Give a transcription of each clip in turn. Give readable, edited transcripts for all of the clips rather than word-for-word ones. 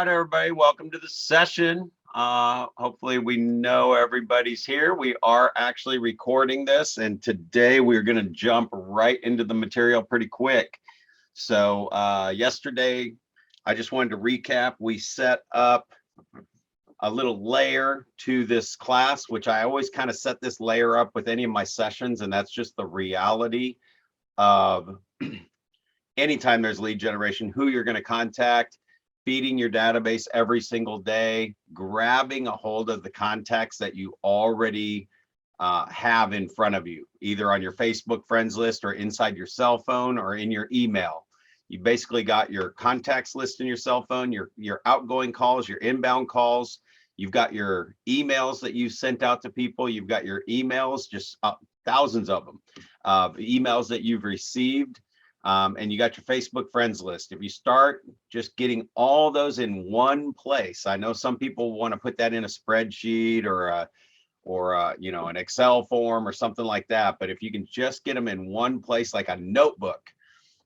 right, everybody, welcome to the session. Hopefully we know everybody's here. We are actually recording this, and today we're going to jump right into the material pretty quick. So yesterday, I just wanted to recap. We set up a little layer to this class, which I always kind of set this layer up with any of my sessions, and that's just the reality of anytime there's lead generation, who you're going to contact, feeding your database every single day, grabbing a hold of the contacts that you already have in front of you, either on your Facebook friends list or inside your cell phone or in your email. You basically got your contacts list in your cell phone, your outgoing calls, your inbound calls. You've got your emails that you sent out to people. You've got your emails, just thousands of them, emails that you've received. And you got your Facebook friends list. If you start just getting all those in one place, I know some people want to put that in a spreadsheet or an Excel form or something like that. But if you can just get them in one place, like a notebook,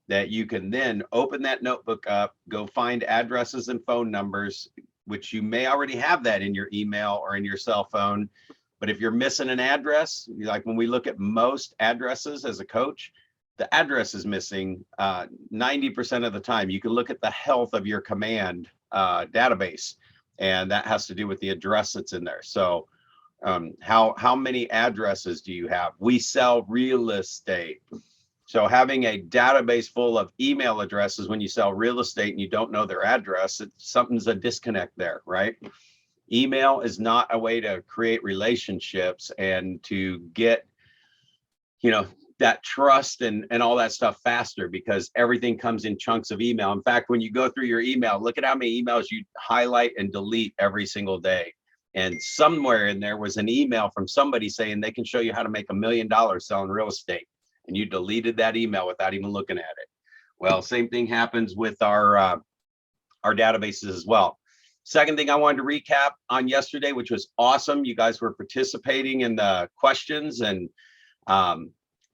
that you can then open that notebook up, go find addresses and phone numbers, which you may already have that in your email or in your cell phone. But if you're missing an address, like when we look at most addresses as a coach, the address is missing 90% of the time. You can look at the health of your command database, and that has to do with the address that's in there. So how many addresses do you have? We sell real estate. So having a database full of email addresses when you sell real estate and you don't know their address, something's a disconnect there, right? Email is not a way to create relationships and to get, that trust and all that stuff faster, because everything comes in chunks of email. In fact, when you go through your email, look at how many emails you highlight and delete every single day. And somewhere in there was an email from somebody saying they can show you how to make $1 million selling real estate. And you deleted that email without even looking at it. Well, same thing happens with our databases as well. Second thing I wanted to recap on yesterday, which was awesome. You guys were participating in the questions, and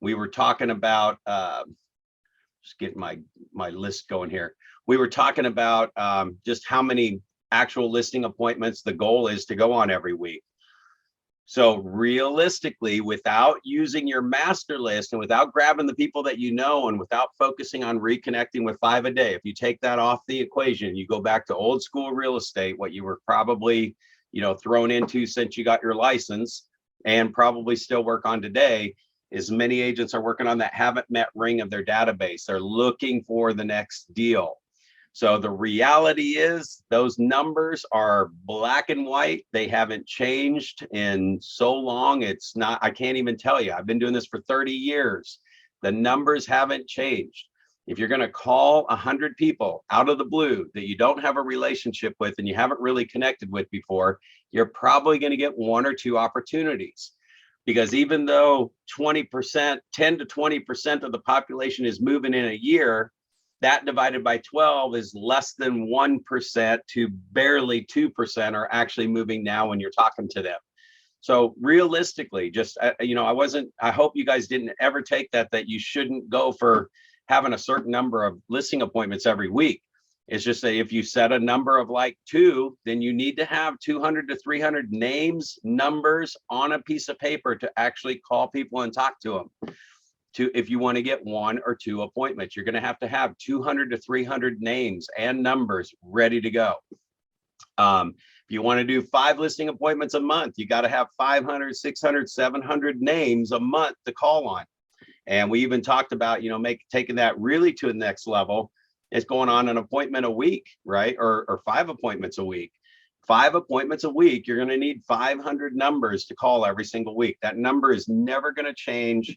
we were talking about, just getting my list going here. We were talking about just how many actual listing appointments the goal is to go on every week. So realistically, without using your master list and without grabbing the people that you know and without focusing on reconnecting with 5 a day, if you take that off the equation, you go back to old school real estate, what you were probably, thrown into since you got your license and probably still work on today, is many agents are working on that haven't met ring of their database. They're looking for the next deal. So the reality is those numbers are black and white. They haven't changed in so long. I can't even tell you. I've been doing this for 30 years. The numbers haven't changed. If you're going to call 100 people out of the blue that you don't have a relationship with and you haven't really connected with before, you're probably going to get 1 or 2 opportunities. Because even though 10 to 20% of the population is moving in a year, that divided by 12 is less than 1% to barely 2% are actually moving now when you're talking to them. So realistically, just, I hope you guys didn't ever take that you shouldn't go for having a certain number of listing appointments every week. It's just that if you set a number of like 2, then you need to have 200 to 300 names, numbers on a piece of paper to actually call people and talk to them. If you want to get 1 or 2 appointments, you're going to have 200 to 300 names and numbers ready to go. If you want to do 5 listing appointments a month, you got to have 500, 600, 700 names a month to call on. And we even talked about, taking that really to the next level. It's going on an appointment a week, right? Or 5 appointments a week. 5 appointments a week, you're going to need 500 numbers to call every single week. That number is never going to change.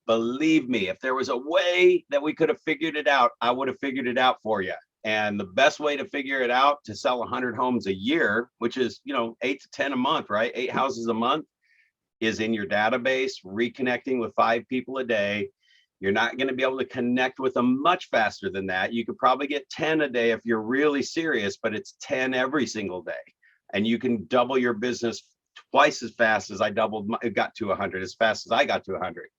Believe me, if there was a way that we could have figured it out, I would have figured it out for you. And the best way to figure it out to sell 100 homes a year, which is, 8 to 10 a month, right? 8 houses a month, is in your database, reconnecting with 5 people a day. You're not going to be able to connect with them much faster than that. You could probably get 10 a day if you're really serious, but it's 10 every single day. And you can double your business twice as fast as got to 100, as fast as I got to 100.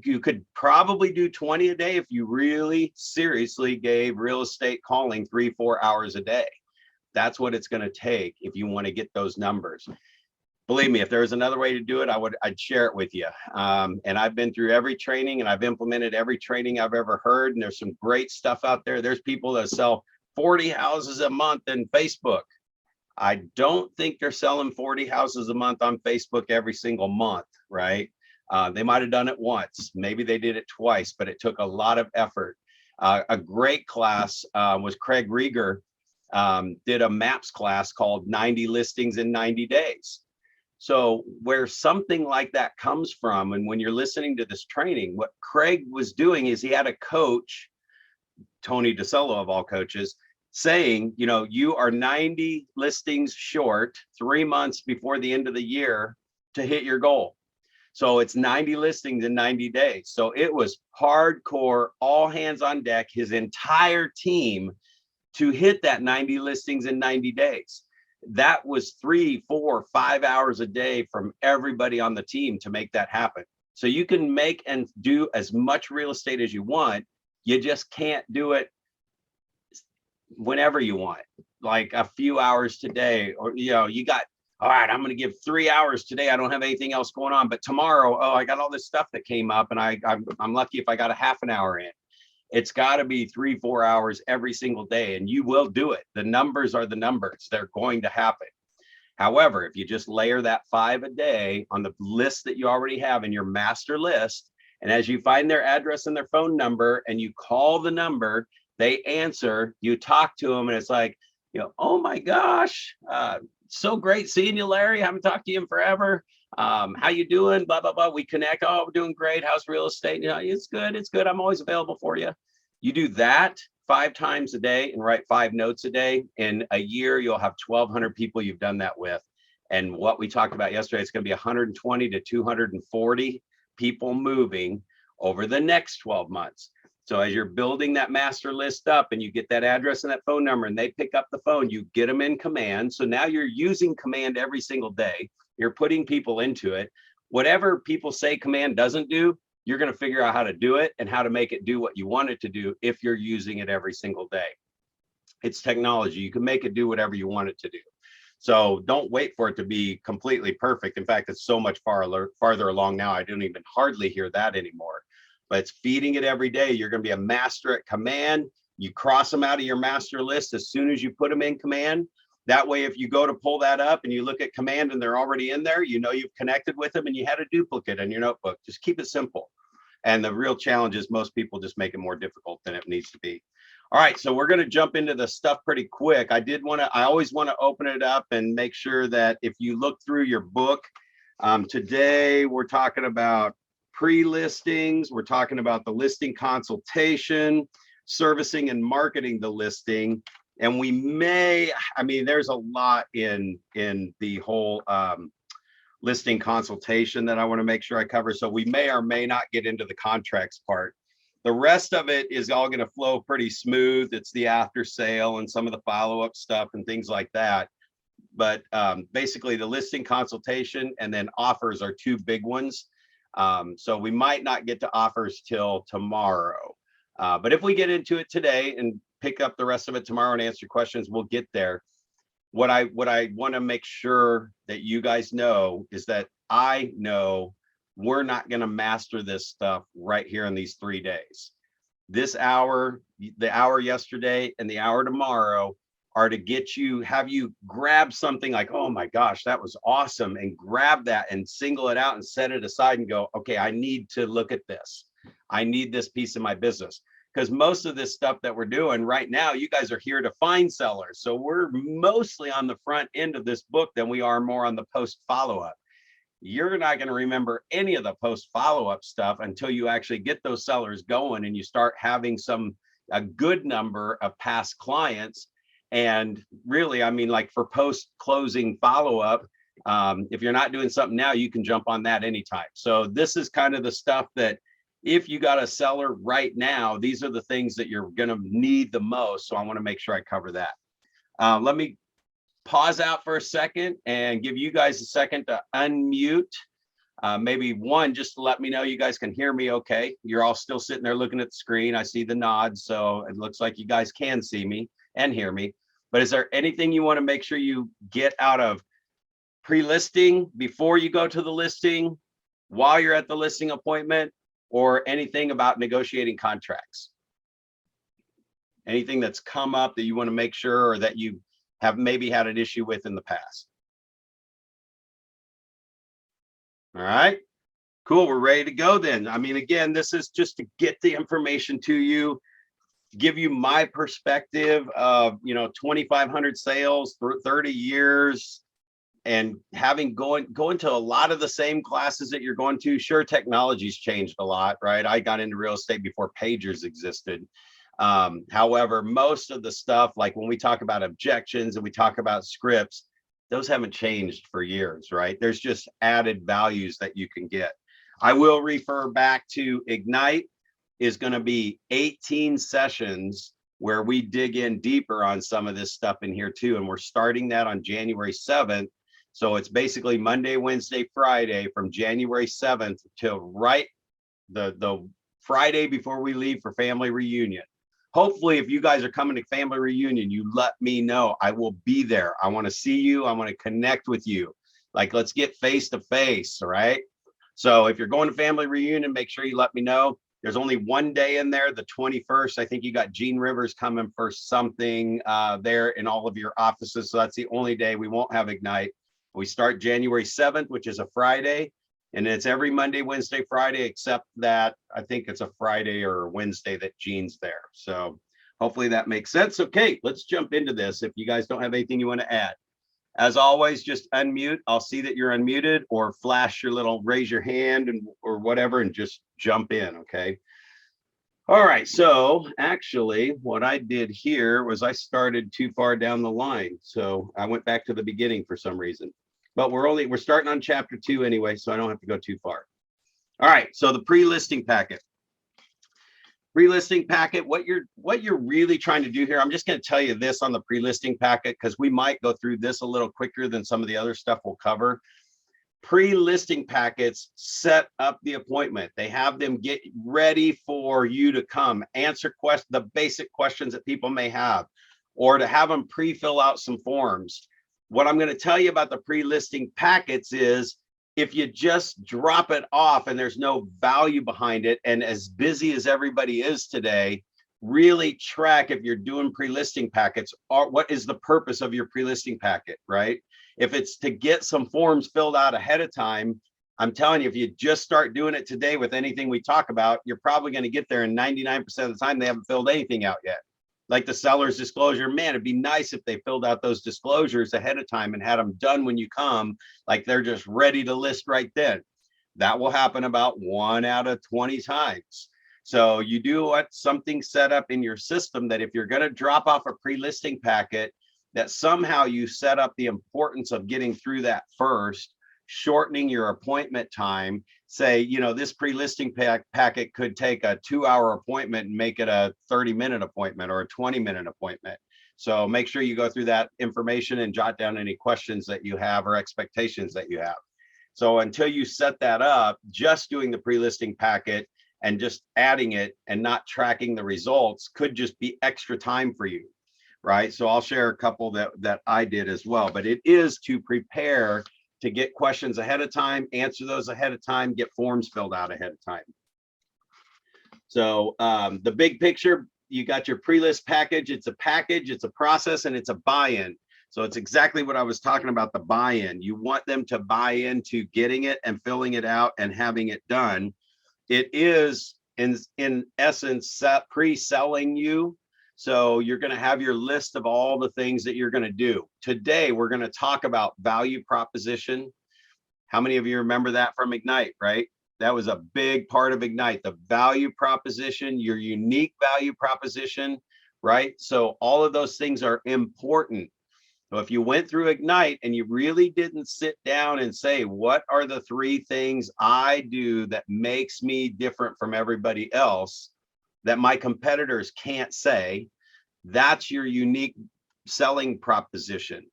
You could probably do 20 a day if you really seriously gave real estate calling 3-4 hours a day. That's what it's going to take if you want to get those numbers. Believe me, if there was another way to do it, I'd share it with you. And I've been through every training and I've implemented every training I've ever heard. And there's some great stuff out there. There's people that sell 40 houses a month in Facebook. I don't think they're selling 40 houses a month on Facebook every single month, right? They might have done it once, maybe they did it twice, but it took a lot of effort. A great class was Craig Rieger, did a MAPS class called 90 Listings in 90 Days. So where something like that comes from, and when you're listening to this training, what Craig was doing is he had a coach, Tony DeSolo of all coaches, saying, you know, you are 90 listings short 3 months before the end of the year to hit your goal. So it's 90 listings in 90 days. So it was hardcore, all hands on deck, his entire team to hit that 90 listings in 90 days. That was 3, 4, 5 hours a day from everybody on the team to make that happen. So you can make and do as much real estate as you want. You just can't do it whenever you want, like a few hours today, or, you know, you got, all right, I'm going to give 3 hours today. I don't have anything else going on, but tomorrow, oh, I got all this stuff that came up and I'm lucky if I got a half an hour in. It's got to be 3, 4 hours every single day, and you will do it. The numbers are the numbers. They're going to happen. However, if you just layer that 5 a day on the list that you already have in your master list, and as you find their address and their phone number and you call the number, they answer, you talk to them, and it's like, you know, oh my gosh, so great seeing you, Larry. I haven't talked to you in forever. How you doing? Blah, blah, blah. We connect. Oh, we're doing great. How's real estate? You know, it's good. It's good. I'm always available for you. You do that 5 times a day and write 5 notes a day. In a year, you'll have 1,200 people you've done that with. And what we talked about yesterday, it's going to be 120 to 240 people moving over the next 12 months. So as you're building that master list up and you get that address and that phone number and they pick up the phone, you get them in command. So now you're using command every single day. You're putting people into it. Whatever people say command doesn't do, you're going to figure out how to do it and how to make it do what you want it to do if you're using it every single day. It's technology. You can make it do whatever you want it to do. So don't wait for it to be completely perfect. In fact, it's so much farther along now, I don't even hardly hear that anymore. But it's feeding it every day. You're going to be a master at command. You cross them out of your master list as soon as you put them in command. That way, if you go to pull that up and you look at command and they're already in there, you know you've connected with them and you had a duplicate in your notebook. Just keep it simple. And the real challenge is most people just make it more difficult than it needs to be. All right, so we're going to jump into the stuff pretty quick. I always want to open it up and make sure that if you look through your book, today we're talking about pre-listings. We're talking about the listing consultation, servicing and marketing the listing. And we may, I mean, there's a lot in the whole listing consultation that I want to make sure I cover. So we may or may not get into the contracts part. The rest of it is all going to flow pretty smooth. It's the after sale and some of the follow-up stuff and things like that. But basically the listing consultation and then offers are 2 big ones. So we might not get to offers till tomorrow. But if we get into it today and pick up the rest of it tomorrow and answer questions, we'll get there. What I want to make sure that you guys know is that I know we're not going to master this stuff right here in these 3 days. This hour, the hour yesterday, and the hour tomorrow are to get you, have you grab something like, oh my gosh, that was awesome, and grab that and single it out and set it aside and go, okay, I need to look at this. I need this piece of my business. Because most of this stuff that we're doing right now, you guys are here to find sellers. So we're mostly on the front end of this book than we are more on the post follow-up. You're not going to remember any of the post follow-up stuff until you actually get those sellers going and you start having a good number of past clients. And really, I mean, like for post closing follow-up, if you're not doing something now, you can jump on that anytime. So this is kind of the stuff that if you got a seller right now, these are the things that you're going to need the most. So I want to make sure I cover that. Let me pause out for a second and give you guys a second to unmute. Maybe one, just to let me know you guys can hear me okay. You're all still sitting there looking at the screen. I see the nods, so it looks like you guys can see me and hear me. But is there anything you want to make sure you get out of pre-listing before you go to the listing, while you're at the listing appointment, or anything about negotiating contracts? Anything that's come up that you want to make sure, or that you have maybe had an issue with in the past? All right, cool. We're ready to go then. I mean, again, this is just to get the information to you, give you my perspective of, 2,500 sales for 30 years, and having going to a lot of the same classes that you're going to. Sure, technology's changed a lot, right? I got into real estate before pagers existed. However, most of the stuff, like when we talk about objections and we talk about scripts, those haven't changed for years, right? There's just added values that you can get. I will refer back to Ignite is going to be 18 sessions where we dig in deeper on some of this stuff in here too. And we're starting that on January 7th. So it's basically Monday, Wednesday, Friday from January 7th till right the Friday before we leave for family reunion. Hopefully, if you guys are coming to family reunion, you let me know. I will be there. I want to see you. I want to connect with you. Like, let's get face to face, all right? So if you're going to family reunion, make sure you let me know. There's only one day in there, the 21st. I think you got Gene Rivers coming for something there in all of your offices. So that's the only day we won't have Ignite. We start January 7th, which is a Friday. And it's every Monday, Wednesday, Friday, except that I think it's a Friday or a Wednesday that Gene's there. So hopefully that makes sense. Okay, let's jump into this. If you guys don't have anything you want to add, as always, just unmute. I'll see that you're unmuted, or flash your little, raise your hand or whatever, and just jump in, okay? All right, so actually what I did here was I started too far down the line. So I went back to the beginning for some reason. But we're starting on chapter 2 anyway, so I don't have to go too far. All right, so the pre-listing packet. Pre-listing packet, what you're really trying to do here, I'm just going to tell you this on the pre-listing packet, because we might go through this a little quicker than some of the other stuff we'll cover. Pre-listing packets set up the appointment. They have them get ready for you to come, answer the basic questions that people may have, or to have them pre-fill out some forms. What I'm going to tell you about the pre-listing packets is, if you just drop it off and there's no value behind it, and as busy as everybody is today, really track if you're doing pre-listing packets, or what is the purpose of your pre-listing packet, right? If it's to get some forms filled out ahead of time, I'm telling you, if you just start doing it today with anything we talk about, you're probably going to get there, and 99% of the time they haven't filled anything out yet. Like the seller's disclosure, man, it'd be nice if they filled out those disclosures ahead of time and had them done when you come, like they're just ready to list right then. That will happen about 1 out of 20 times. So you do want something set up in your system that if you're going to drop off a pre-listing packet, that somehow you set up the importance of getting through that first, shortening your appointment time. Say, this pre-listing packet could take a 2-hour appointment and make it a 30-minute appointment or a 20-minute appointment. So make sure you go through that information and jot down any questions that you have or expectations that you have. So until you set that up, just doing the pre-listing packet and just adding it and not tracking the results could just be extra time for you, right? So I'll share a couple that I did as well, but it is to prepare to get questions ahead of time, answer those ahead of time, get forms filled out ahead of time. So the big picture, you got your pre-list package. It's a package, it's a process, and it's a buy-in. So it's exactly what I was talking about, the buy-in. You want them to buy into getting it and filling it out and having it done. It is, in essence, pre-selling you. So you're going to have your list of all the things that you're going to do. Today, we're going to talk about value proposition. How many of you remember that from Ignite, right? That was a big part of Ignite, the value proposition, your unique value proposition, right? So all of those things are important. So if you went through Ignite and you really didn't sit down and say, what are the 3 things I do that makes me different from everybody else, that my competitors can't say, that's your unique selling proposition.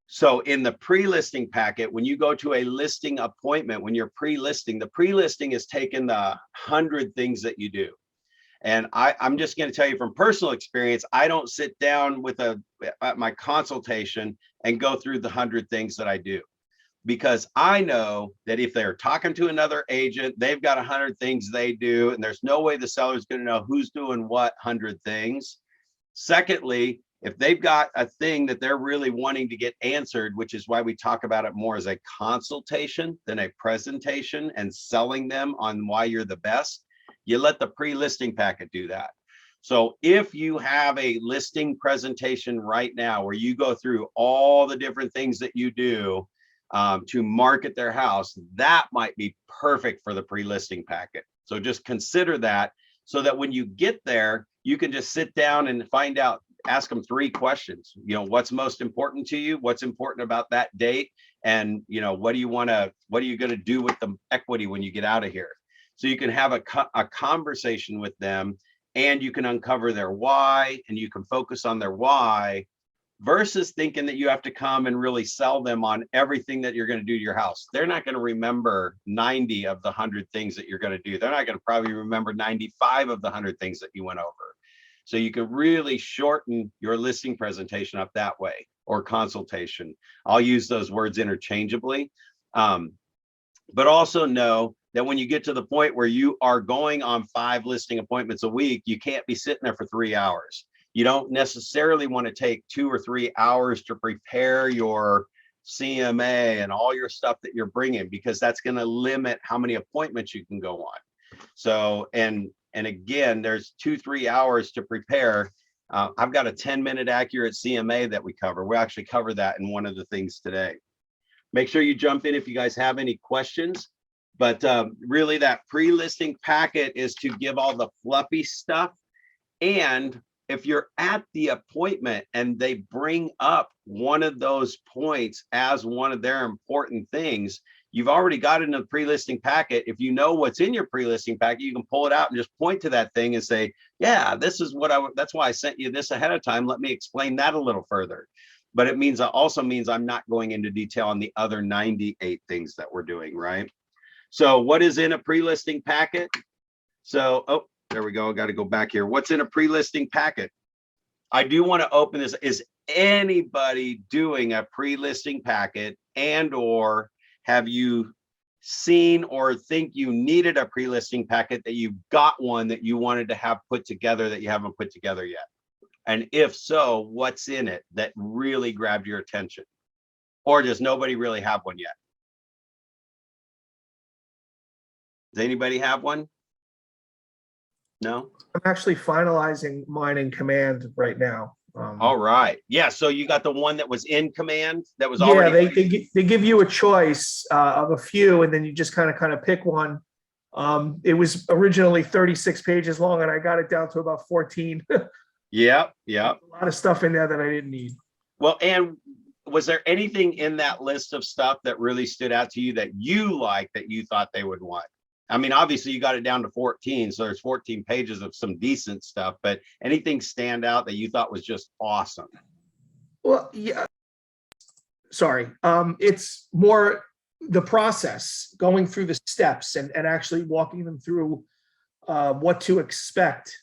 So in the pre-listing packet, when you go to a listing appointment, when you're pre-listing, the pre-listing is taking the 100 things that you do. And I'm just going to tell you from personal experience, I don't sit down with my consultation and go through the 100 things that I do, because I know that if they're talking to another agent, they've got 100 things they do, and there's no way the seller's going to know who's doing what 100 things. Secondly, if they've got a thing that they're really wanting to get answered, which is why we talk about it more as a consultation than a presentation and selling them on why you're the best, you let the pre-listing packet do that. So if you have a listing presentation right now where you go through all the different things that you do to market their house, that might be perfect for the pre-listing packet. So just consider that, so that when you get there, you can just sit down and find out, ask them 3 questions. You know, what's most important to you? What's important about that date? And, you know, what are you going to do with the equity when you get out of here? So you can have a conversation with them, and you can uncover their why, and you can focus on their why, versus thinking that you have to come and really sell them on everything that you're going to do to your house. They're not going to remember 90 of the 100 things that you're going to do. They're not going to probably remember 95 of the 100 things that you went over. So you can really shorten your listing presentation up that way, or consultation. I'll use those words interchangeably. But also know that when you get to the point where you are going on 5 listing appointments a week, you can't be sitting there for 3 hours. You don't necessarily want to take 2 or 3 hours to prepare your CMA and all your stuff that you're bringing, because that's going to limit how many appointments you can go on. So, and again, there's 2-3 hours to prepare. I've got a 10-minute accurate CMA that we cover. We'll actually cover that in one of the things today. Make sure you jump in if you guys have any questions. But really, that pre-listing packet is to give all the fluffy stuff. And if you're at the appointment and they bring up one of those points as one of their important things, you've already got it in the pre-listing packet. If you know what's in your pre-listing packet, you can pull it out and just point to that thing and say, yeah, this is what that's why I sent you this ahead of time. Let me explain that a little further. But it also means I'm not going into detail on the other 98 things that we're doing, right? So what is in a pre-listing packet? So, oh, there we go. I got to go back here. What's in a pre-listing packet? I do want to open this. Is anybody doing a pre-listing packet, and or have you seen or think you needed a pre-listing packet that you've got one that you wanted to have put together that you haven't put together yet? And if so, what's in it that really grabbed your attention? Or does nobody really have one yet? Does anybody have one? No? I'm actually finalizing mine in Command right now. All right. Yeah. So you got the one that was in Command that was yeah, already. they give you a choice of a few, and then you just kind of pick one. It was originally 36 pages long, and I got it down to about 14. Yeah. A lot of stuff in there that I didn't need. Well, and was there anything in that list of stuff that really stood out to you that you liked, that you thought they would want? I mean, obviously you got it down to 14, so there's 14 pages of some decent stuff, but anything stand out that you thought was just awesome? Well, yeah. Sorry. It's more the process, going through the steps and actually walking them through what to expect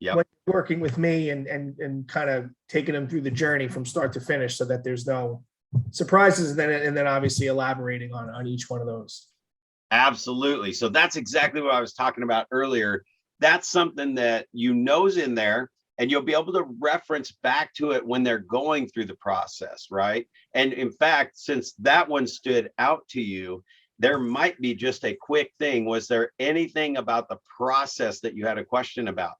when working with me, and kind of taking them through the journey from start to finish, so that there's no surprises, and then obviously elaborating on each one of those. Absolutely. So that's exactly what I was talking about earlier. That's something that is in there, and you'll be able to reference back to it when they're going through the process, right? And in fact, since that one stood out to you, there might be just a quick thing. Was there anything about the process that you had a question about?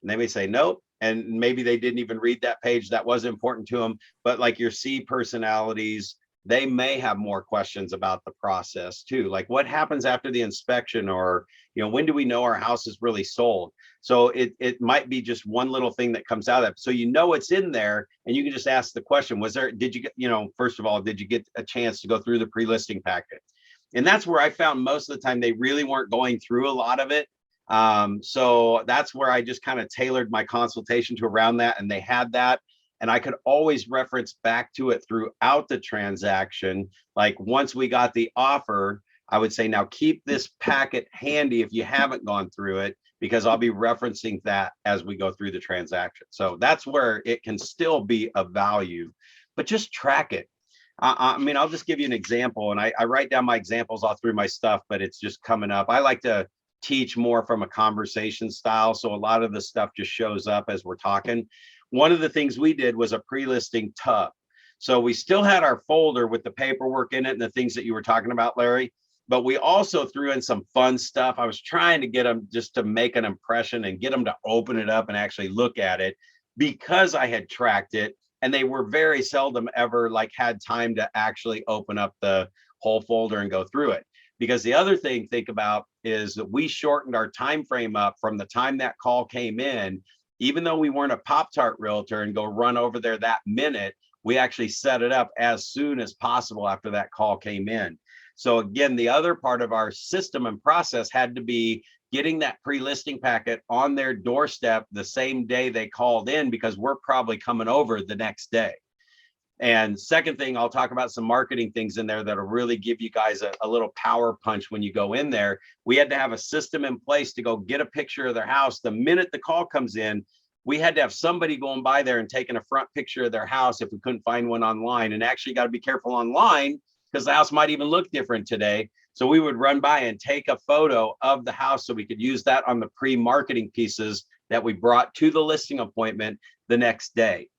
And they may say, nope. And maybe they didn't even read that page. That was important to them. But like your C personalities, they may have more questions about the process too. Like what happens after the inspection, or, when do we know our house is really sold? So it might be just one little thing that comes out of it. So it's in there, and you can just ask the question, did you get, first of all, did you get a chance to go through the pre-listing packet? And that's where I found most of the time they really weren't going through a lot of it. So that's where I just kind of tailored my consultation to around that, and they had that. And I could always reference back to it throughout the transaction. Like once we got the offer, I would say, now keep this packet handy if you haven't gone through it, because I'll be referencing that as we go through the transaction. So that's where it can still be of value, but just track it. I mean, I'll just give you an example, and I write down my examples all through my stuff, but it's just coming up. I like to teach more from a conversation style, so a lot of the stuff just shows up as we're talking. One of the things we did was a pre-listing tub. So we still had our folder with the paperwork in it and the things that you were talking about, Larry, but we also threw in some fun stuff. I was trying to get them just to make an impression and get them to open it up and actually look at it, because I had tracked it, and they were very seldom ever like had time to actually open up the whole folder and go through it. Because the other thing think about is that we shortened our time frame up from the time that call came in. Even though we weren't a Pop-Tart realtor and go run over there that minute, we actually set it up as soon as possible after that call came in. So again, the other part of our system and process had to be getting that pre-listing packet on their doorstep the same day they called in, because we're probably coming over the next day. And second thing, I'll talk about some marketing things in there that'll really give you guys a little power punch when you go in there. We had to have a system in place to go get a picture of their house. The minute the call comes in, we had to have somebody going by there and taking a front picture of their house if we couldn't find one online. And actually got to be careful online, because the house might even look different today. So we would run by and take a photo of the house so we could use that on the pre-marketing pieces that we brought to the listing appointment the next day.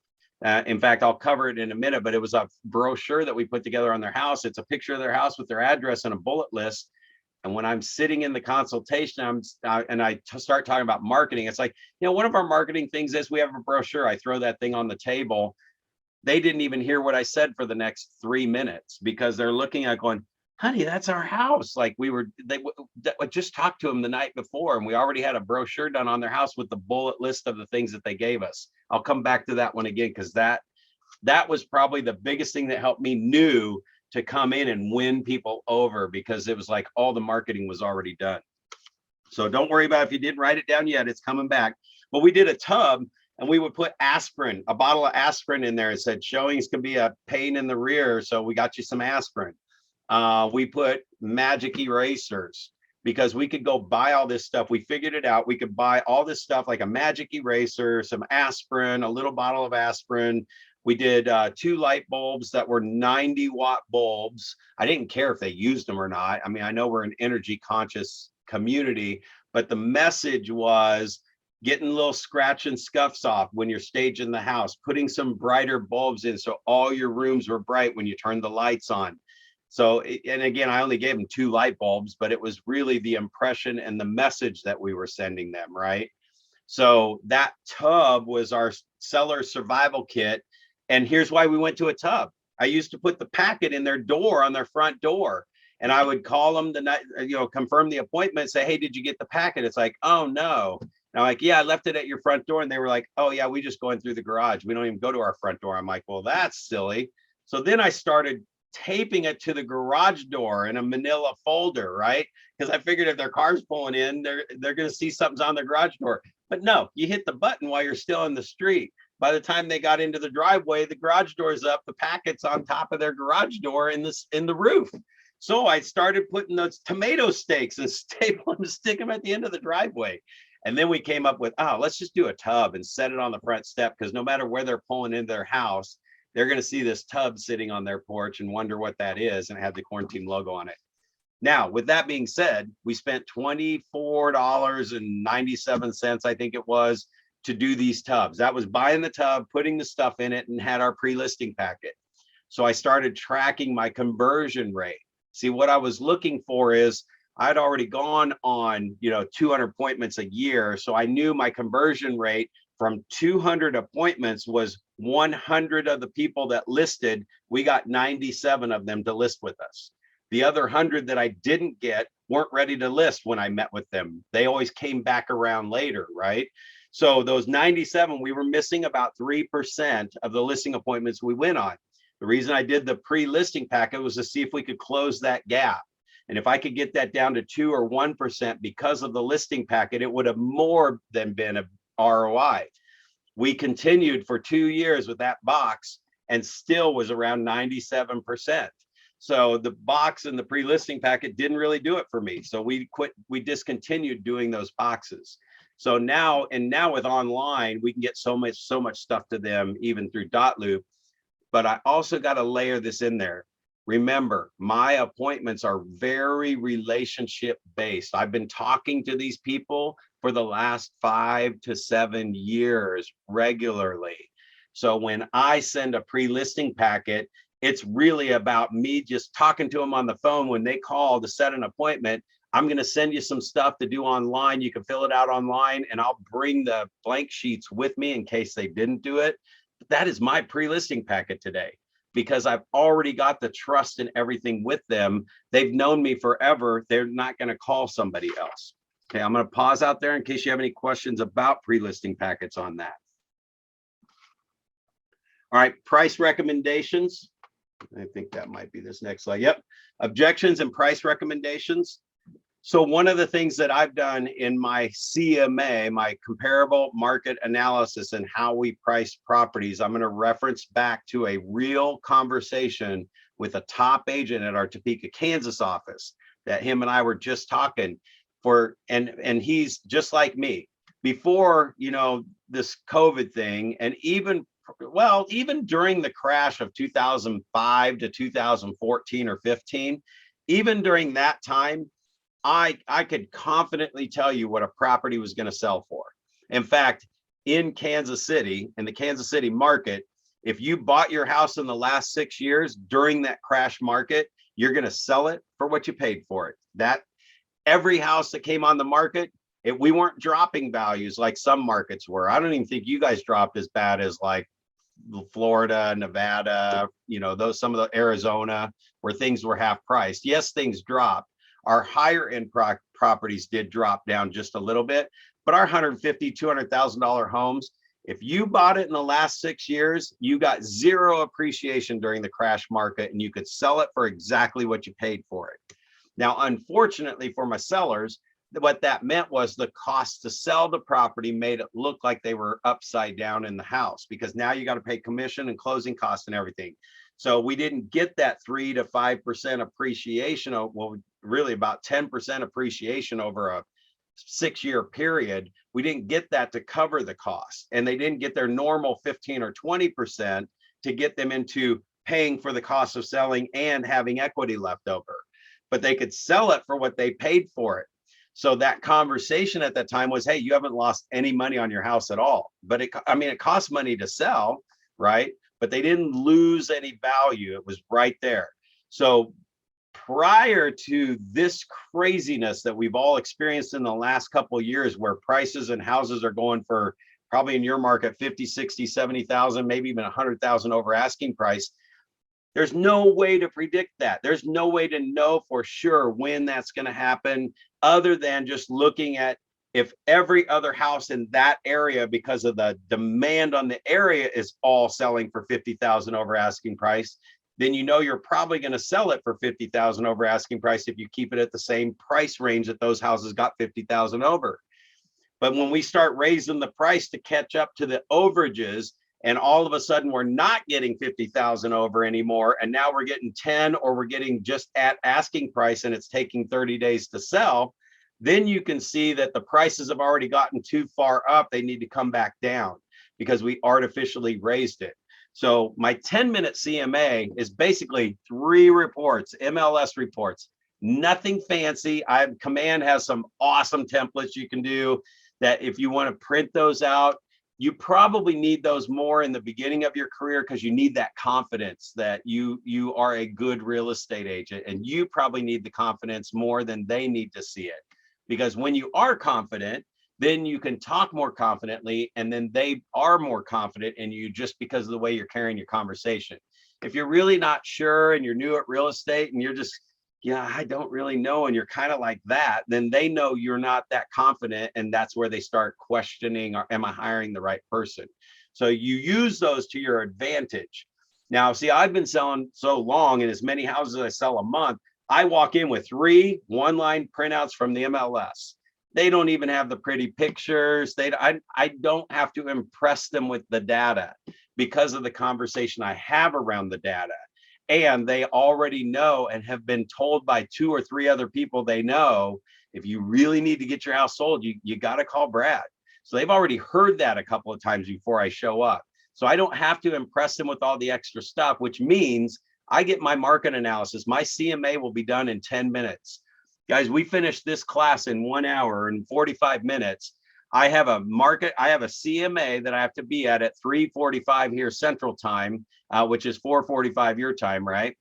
In fact, I'll cover it in a minute, but it was a brochure that we put together on their house. It's a picture of their house with their address and a bullet list. And when I'm sitting in the consultation, I start talking about marketing, it's like, one of our marketing things is we have a brochure. I throw that thing on the table. They didn't even hear what I said for the next 3 minutes, because they're looking at going, honey, that's our house. Like they just talked to them the night before, and we already had a brochure done on their house with the bullet list of the things that they gave us. I'll come back to that one again, because that was probably the biggest thing that helped me new to come in and win people over, because it was like all the marketing was already done. So don't worry about if you didn't write it down yet, it's coming back. But we did a tub, and we would put aspirin, a bottle of aspirin in there. It said showings can be a pain in the rear, so we got you some aspirin. We put magic erasers, because we could go buy all this stuff. We figured it out. We could buy all this stuff like a magic eraser, some aspirin, a little bottle of aspirin. We did 2 light bulbs that were 90-watt bulbs. I didn't care if they used them or not. I mean, I know we're an energy conscious community, but the message was getting little scratch and scuffs off when you're staging the house, putting some brighter bulbs in so all your rooms were bright when you turned the lights on. So, and again, I only gave them 2 light bulbs, but it was really the impression and the message that we were sending them, right? So that tub was our seller survival kit. And here's why we went to a tub. I used to put the packet in their door, on their front door. And I would call them the night, confirm the appointment, say, hey, did you get the packet? It's like, oh, no. And I'm like, yeah, I left it at your front door. And they were like, oh, yeah, we just go in through the garage. We don't even go to our front door. I'm like, well, that's silly. So then I started taping it to the garage door in a manila folder, right? Because I figured if their car's pulling in, they're going to see something's on their garage door. But no, you hit the button while you're still in the street. By the time they got into the driveway, the garage door's up, the packet's on top of their garage door in the roof. So I started putting those tomato stakes and staple them, stick them at the end of the driveway. And then we came up with, let's just do a tub and set it on the front step, because no matter where they're pulling into their house, they're going to see this tub sitting on their porch and wonder what that is, and it had the Korn Team logo on it. Now, with that being said, we spent $24.97, I think it was, to do these tubs. That was buying the tub, putting the stuff in it, and had our pre-listing packet. So I started tracking my conversion rate. See, what I was looking for is I'd already gone on, 200 appointments a year. So I knew my conversion rate from 200 appointments was 100 of the people that listed, we got 97 of them to list with us. The other 100 that I didn't get weren't ready to list when I met with them. They always came back around later, right? So those 97, we were missing about 3% of the listing appointments we went on. The reason I did the pre-listing packet was to see if we could close that gap. And if I could get that down to 2 or 1% because of the listing packet, it would have more than been a ROI. We continued for 2 years with that box and still was around 97%. So the box and the pre-listing packet didn't really do it for me. So we discontinued doing those boxes. So now with online, we can get so much stuff to them even through Dotloop. But I also got to layer this in there. Remember, my appointments are very relationship based. I've been talking to these people for the last 5 to 7 years regularly. So when I send a pre-listing packet, it's really about me just talking to them on the phone. When they call to set an appointment, I'm going to send you some stuff to do online. You can fill it out online, and I'll bring the blank sheets with me in case they didn't do it. That is my pre-listing packet today, because I've already got the trust and everything with them. They've known me forever. They're not going to call somebody else. Okay, I'm going to pause out there in case you have any questions about pre-listing packets on that. All right, price recommendations. I think that might be this next slide. Yep, objections and price recommendations. So one of the things that I've done in my CMA, my comparable market analysis, and how we price properties, I'm going to reference back to a real conversation with a top agent at our Topeka, Kansas office that him and I were just talking for, and he's just like me. Before, you know, this COVID thing, and even during the crash of 2005 to 2014 or 15, even during that time, I could confidently tell you what a property was going to sell for. In fact, in Kansas City, in the Kansas City market, if you bought your house in the last 6 years during that crash market, you're going to sell it for what you paid for it. That every house that came on the market, we weren't dropping values like some markets were. I don't even think you guys dropped as bad as like Florida, Nevada, you know, some of the Arizona, where things were half priced. Yes, things dropped. Our higher end properties did drop down just a little bit, but our $150,000, $200,000 homes, if you bought it in the last 6 years, you got zero appreciation during the crash market, and you could sell it for exactly what you paid for it. Now, unfortunately for my sellers, what that meant was the cost to sell the property made it look like they were upside down in the house, because now you got to pay commission and closing costs and everything. So we didn't get that 3 to 5% appreciation, well, really about 10% appreciation over a 6-year period. We didn't get that to cover the cost, and they didn't get their normal 15 or 20% to get them into paying for the cost of selling and having equity left over. But they could sell it for what they paid for it. So that conversation at that time was, hey, you haven't lost any money on your house at all. But it costs money to sell, right? But they didn't lose any value. It was right there. So prior to this craziness that we've all experienced in the last couple of years, where prices and houses are going for, probably in your market, 50, 60, 70,000, maybe even 100,000 over asking price, there's no way to predict that. There's no way to know for sure when that's going to happen, other than just looking at if every other house in that area, because of the demand on the area, is all selling for 50,000 over asking price, then you know you're probably going to sell it for 50,000 over asking price if you keep it at the same price range that those houses got 50,000 over. But when we start raising the price to catch up to the overages, and all of a sudden we're not getting 50,000 over anymore, and now we're getting 10, or we're getting just at asking price and it's taking 30 days to sell, then you can see that the prices have already gotten too far up. They need to come back down because we artificially raised it. So my 10-minute CMA is basically 3 reports, MLS reports, nothing fancy. Command has some awesome templates you can do that if you want to print those out. You probably need those more in the beginning of your career, because you need that confidence that you are a good real estate agent, and you probably need the confidence more than they need to see it. Because when you are confident, then you can talk more confidently, and then they are more confident in you just because of the way you're carrying your conversation. If you're really not sure and you're new at real estate and you're just, yeah, I don't really know, and you're kind of like that, then they know you're not that confident, and that's where they start questioning, or am I hiring the right person? So you use those to your advantage. Now, see, I've been selling so long, and as many houses as I sell a month, I walk in with 3 one-line printouts from the MLS. They don't even have the pretty pictures. I don't have to impress them with the data because of the conversation I have around the data. And they already know and have been told by 2 or 3 other people they know If you really need to get your house sold, you got to call Brad. So they've already heard that a couple of times before I show up. So I don't have to impress them with all the extra stuff, which means I get my market analysis. My CMA will be done in 10 minutes. Guys, we finished this class in 1 hour and 45 minutes. I have a CMA that I have to be at 3:45 here Central Time, which is 4:45 your time, right?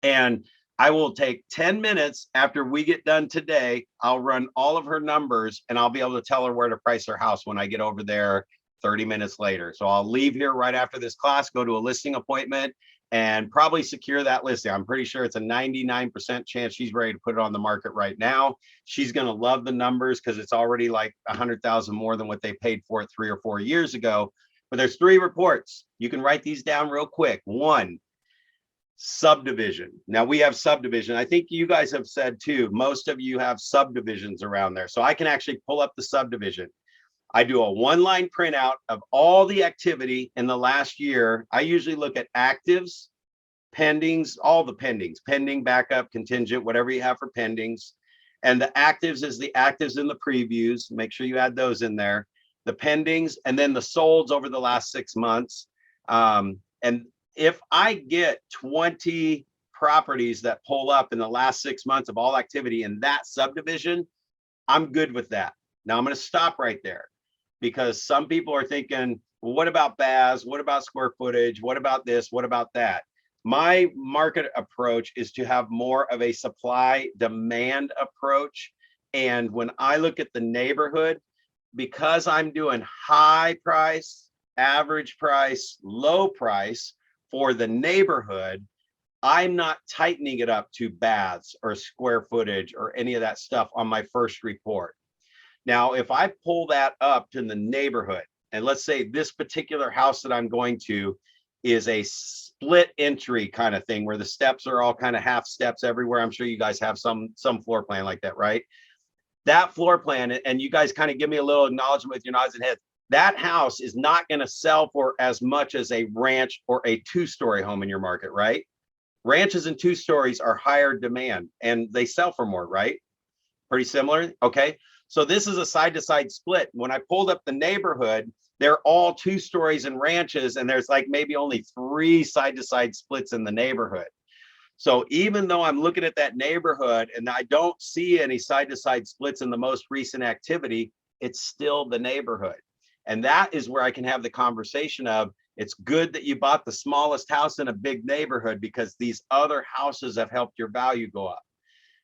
And I will take 10 minutes after we get done today. I'll run all of her numbers and I'll be able to tell her where to price her house when I get over there 30 minutes later. So I'll leave here right after this class, go to a listing appointment, and probably secure that listing. I'm pretty sure it's a 99% chance she's ready to put it on the market right now. She's going to love the numbers because it's already like 100,000 more than what they paid for it 3 or 4 years ago. But there's 3 reports. You can write these down real quick. 1, subdivision. Now we have subdivision. I think you guys have said too, most of you have subdivisions around there. So I can actually pull up the subdivision. I do a 1-line printout of all the activity in the last year. I usually look at actives, pendings, all the pendings, pending, backup, contingent, whatever you have for pendings. And the actives is the actives in the previews. Make sure you add those in there. The pendings, and then the solds over the last 6 months. And if I get 20 properties that pull up in the last 6 months of all activity in that subdivision, I'm good with that. Now I'm going to stop right there, because some people are thinking, well, what about BAS? What about square footage? What about this? What about that? My market approach is to have more of a supply demand approach. And when I look at the neighborhood, because I'm doing high price, average price, low price for the neighborhood, I'm not tightening it up to BAS or square footage or any of that stuff on my first report. Now, if I pull that up to the neighborhood, and let's say this particular house that I'm going to is a split entry kind of thing where the steps are all kind of half steps everywhere. I'm sure you guys have some floor plan like that, right? That floor plan, and you guys kind of give me a little acknowledgement with your nods and heads, that house is not going to sell for as much as a ranch or a 2-story home in your market, right? Ranches and 2 stories are higher demand and they sell for more, right? Pretty similar. Okay. So this is a side-to-side split. When I pulled up the neighborhood, they're all 2 stories and ranches, and there's like maybe only 3 side-to-side splits in the neighborhood. So even though I'm looking at that neighborhood and I don't see any side-to-side splits in the most recent activity, it's still the neighborhood. And that is where I can have the conversation of, it's good that you bought the smallest house in a big neighborhood because these other houses have helped your value go up.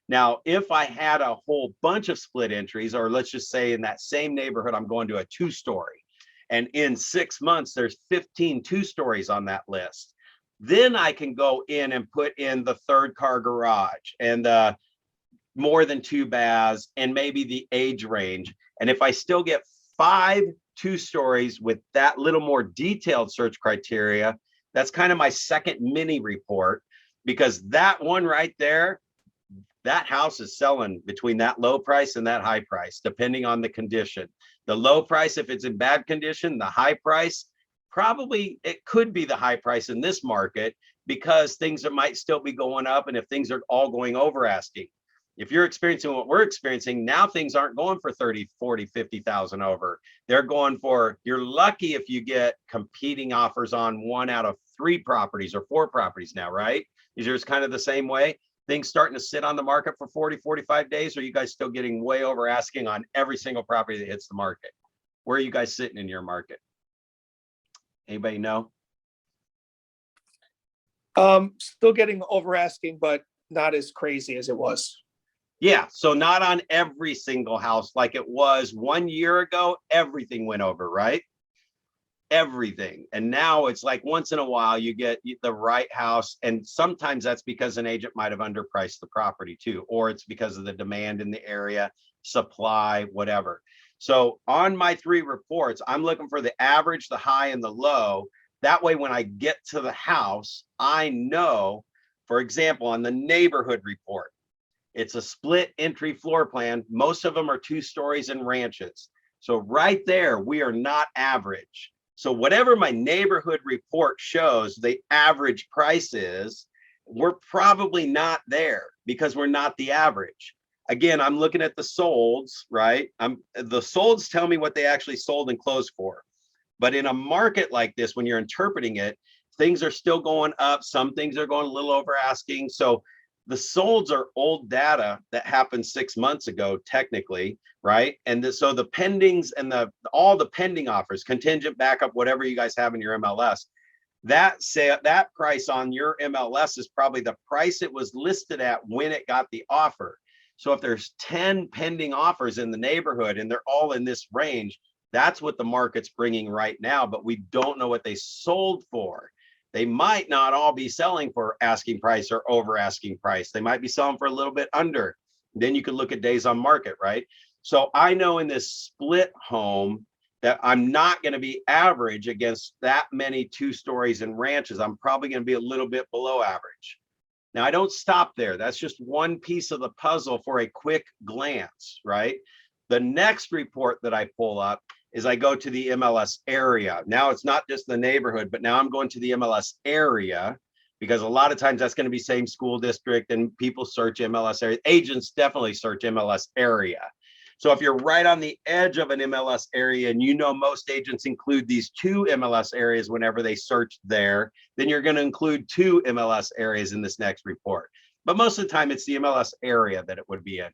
Now, if I had a whole bunch of split entries, or let's just say in that same neighborhood, I'm going to a 2-story, and in 6 months, there's 15 2-stories on that list, then I can go in and put in the 3rd car garage and more than 2 baths and maybe the age range. And if I still get 5 2-stories with that little more detailed search criteria, that's kind of my second mini report, because that one right there, that house is selling between that low price and that high price, depending on the condition. The low price, if it's in bad condition, the high price, probably it could be the high price in this market because things might still be going up. And if things are all going over asking, if you're experiencing what we're experiencing now, things aren't going for 30, 40, 50,000 over. They're going for, you're lucky if you get competing offers on 1 out of 3 properties or 4 properties now, right? Is yours kind of the same way? Things starting to sit on the market for 40, 45 days, or are you guys still getting way over asking on every single property that hits the market? Where are you guys sitting in your market? Anybody know? Still getting over asking, but not as crazy as it was. Yeah, so not on every single house like it was 1 year ago. Everything went over, right? Everything. And now it's like once in a while you get the right house, and sometimes that's because an agent might have underpriced the property too, or it's because of the demand in the area, supply, whatever. So on my 3 reports, I'm looking for the average, the high, and the low. That way when I get to the house, I know, for example, on the neighborhood report, it's a split entry floor plan. Most of them are 2 stories and ranches. So right there, we are not average. So whatever my neighborhood report shows the average price is, we're probably not there because we're not the average. Again, I'm looking at the solds, right? The solds tell me what they actually sold and closed for. But in a market like this, when you're interpreting it, things are still going up. Some things are going a little over asking. So the solds are old data that happened 6 months ago, technically, right? And so the pendings and all the pending offers, contingent backup, whatever you guys have in your MLS, that price on your MLS is probably the price it was listed at when it got the offer. So if there's 10 pending offers in the neighborhood and they're all in this range, that's what the market's bringing right now, but we don't know what they sold for. They might not all be selling for asking price or over asking price. They might be selling for a little bit under. Then you could look at days on market, right? So I know in this split home that I'm not going to be average against that many 2 stories and ranches. I'm probably going to be a little bit below average. Now, I don't stop there. That's just one piece of the puzzle for a quick glance, right? The next report that I pull up is I go to the MLS area. Now it's not just the neighborhood, but now I'm going to the MLS area because a lot of times that's going to be same school district and people search MLS area. Agents definitely search MLS area. So if you're right on the edge of an MLS area and you know most agents include these 2 MLS areas whenever they search there, then you're going to include 2 MLS areas in this next report. But most of the time it's the MLS area that it would be in.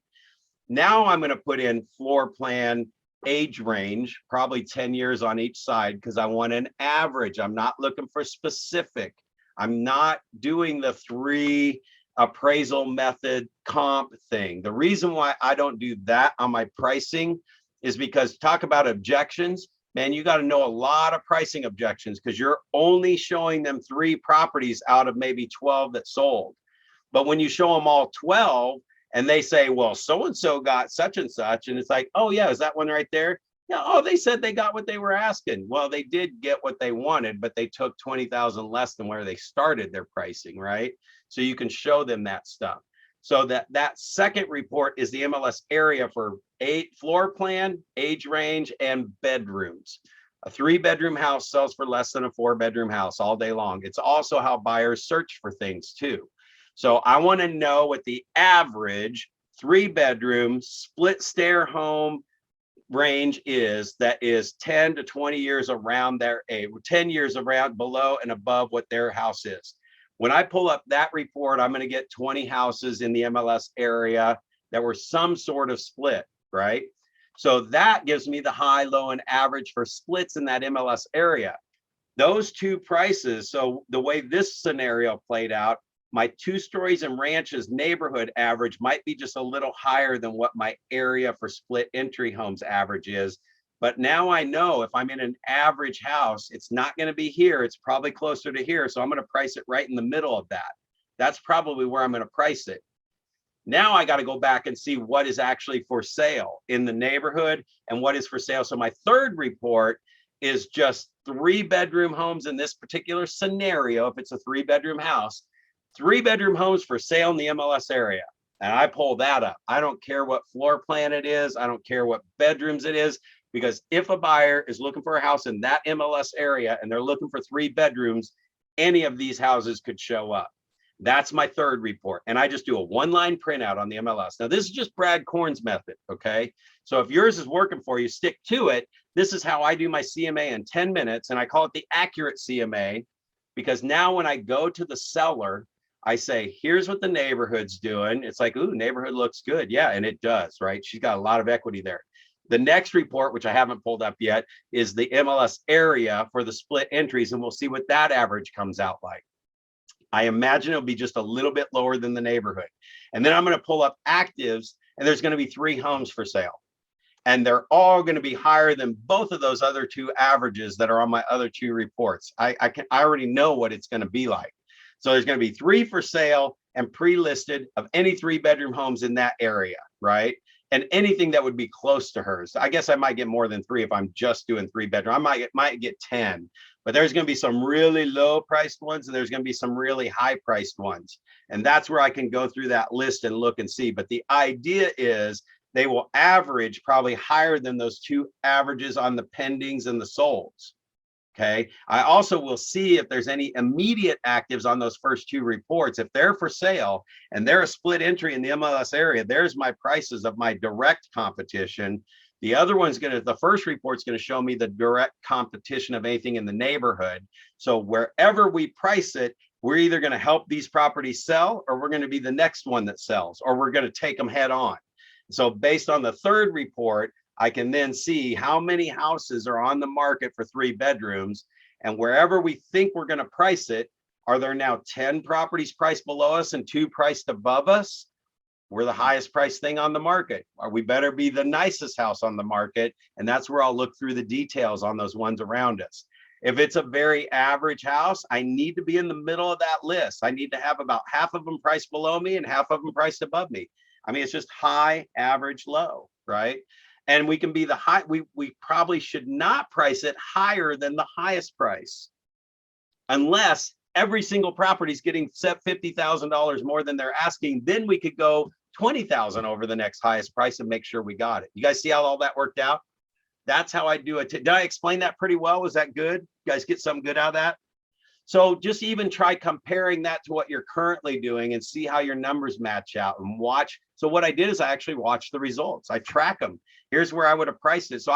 Now I'm going to put in floor plan, age range, probably 10 years on each side because I want an average. I'm not looking for specific. I'm not doing the 3 appraisal method comp thing. The reason why I don't do that on my pricing is because talk about objections, man, you got to know a lot of pricing objections because you're only showing them 3 properties out of maybe 12 that sold. But when you show them all 12 and they say, well, so-and-so got such and such, and it's like, oh yeah, is that one right there? Yeah, oh, they said they got what they were asking. Well, they did get what they wanted, but they took 20,000 less than where they started their pricing, right? So you can show them that stuff. So that second report is the MLS area for 8 floor plan, age range, and bedrooms. A 3-bedroom house sells for less than a 4-bedroom house all day long. It's also how buyers search for things too. So I want to know what the average 3-bedroom split stair home range is that is 10 to 20 years around their age, 10 years around below and above what their house is. When I pull up that report, I'm going to get 20 houses in the MLS area that were some sort of split, right? So that gives me the high, low, and average for splits in that MLS area. Those 2 prices, so the way this scenario played out, my 2 stories and ranches neighborhood average might be just a little higher than what my area for split entry homes average is. But now I know if I'm in an average house, it's not going to be here. It's probably closer to here. So I'm going to price it right in the middle of that. That's probably where I'm going to price it. Now I got to go back and see what is actually for sale in the neighborhood and what is for sale. So my third report is just 3-bedroom homes in this particular scenario. If it's a 3-bedroom house, 3-bedroom homes for sale in the MLS area. And I pull that up. I don't care what floor plan it is. I don't care what bedrooms it is. Because if a buyer is looking for a house in that MLS area and they're looking for 3 bedrooms, any of these houses could show up. That's my third report. And I just do a 1-line printout on the MLS. Now, this is just Brad Korn's method, okay? So if yours is working for you, stick to it. This is how I do my CMA in 10 minutes, and I call it the accurate CMA because now when I go to the seller, I say, here's what the neighborhood's doing. It's like, ooh, neighborhood looks good. Yeah, and it does, right? She's got a lot of equity there. The next report, which I haven't pulled up yet, is the MLS area for the split entries, and we'll see what that average comes out like. I imagine it'll be just a little bit lower than the neighborhood. And then I'm going to pull up actives, and there's going to be 3 homes for sale. And they're all going to be higher than both of those other 2 averages that are on my other 2 reports. I already know what it's going to be like. So there's going to be 3 for sale and pre-listed of any 3-bedroom homes in that area, right? And anything that would be close to hers. I guess I might get more than 3 if I'm just doing 3-bedroom. I might get 10, but there's going to be some really low priced ones and there's going to be some really high priced ones. And that's where I can go through that list and look and see. But the idea is they will average probably higher than those 2 averages on the pendings and the solds. Okay. I also will see if there's any immediate actives on those first two reports. If they're for sale and they're a split entry in the MLS area, there's my prices of my direct competition. The other one's the first report's going to show me the direct competition of anything in the neighborhood. So wherever we price it, we're either going to help these properties sell, or we're going to be the next one that sells, or we're going to take them head on. So based on the third report, I can then see how many houses are on the market for 3 bedrooms, and wherever we think we're going to price it, are there now 10 properties priced below us and 2 priced above us? We're the highest priced thing on the market. Or we better be the nicest house on the market. And that's where I'll look through the details on those ones around us. If it's a very average house, I need to be in the middle of that list. I need to have about half of them priced below me and half of them priced above me. I mean, it's just high, average, low, right? And we can be the high, we probably should not price it higher than the highest price, unless every single property is getting set $50,000 more than they're asking. Then we could go 20,000 over the next highest price and make sure we got it. You guys see how all that worked out? That's how I do it. Did I explain that pretty well? Was that good? You guys get something good out of that? So just even try comparing that to what you're currently doing and see how your numbers match out and watch. So what I did is I actually watched the results. I track them. Here's where I would have priced it. So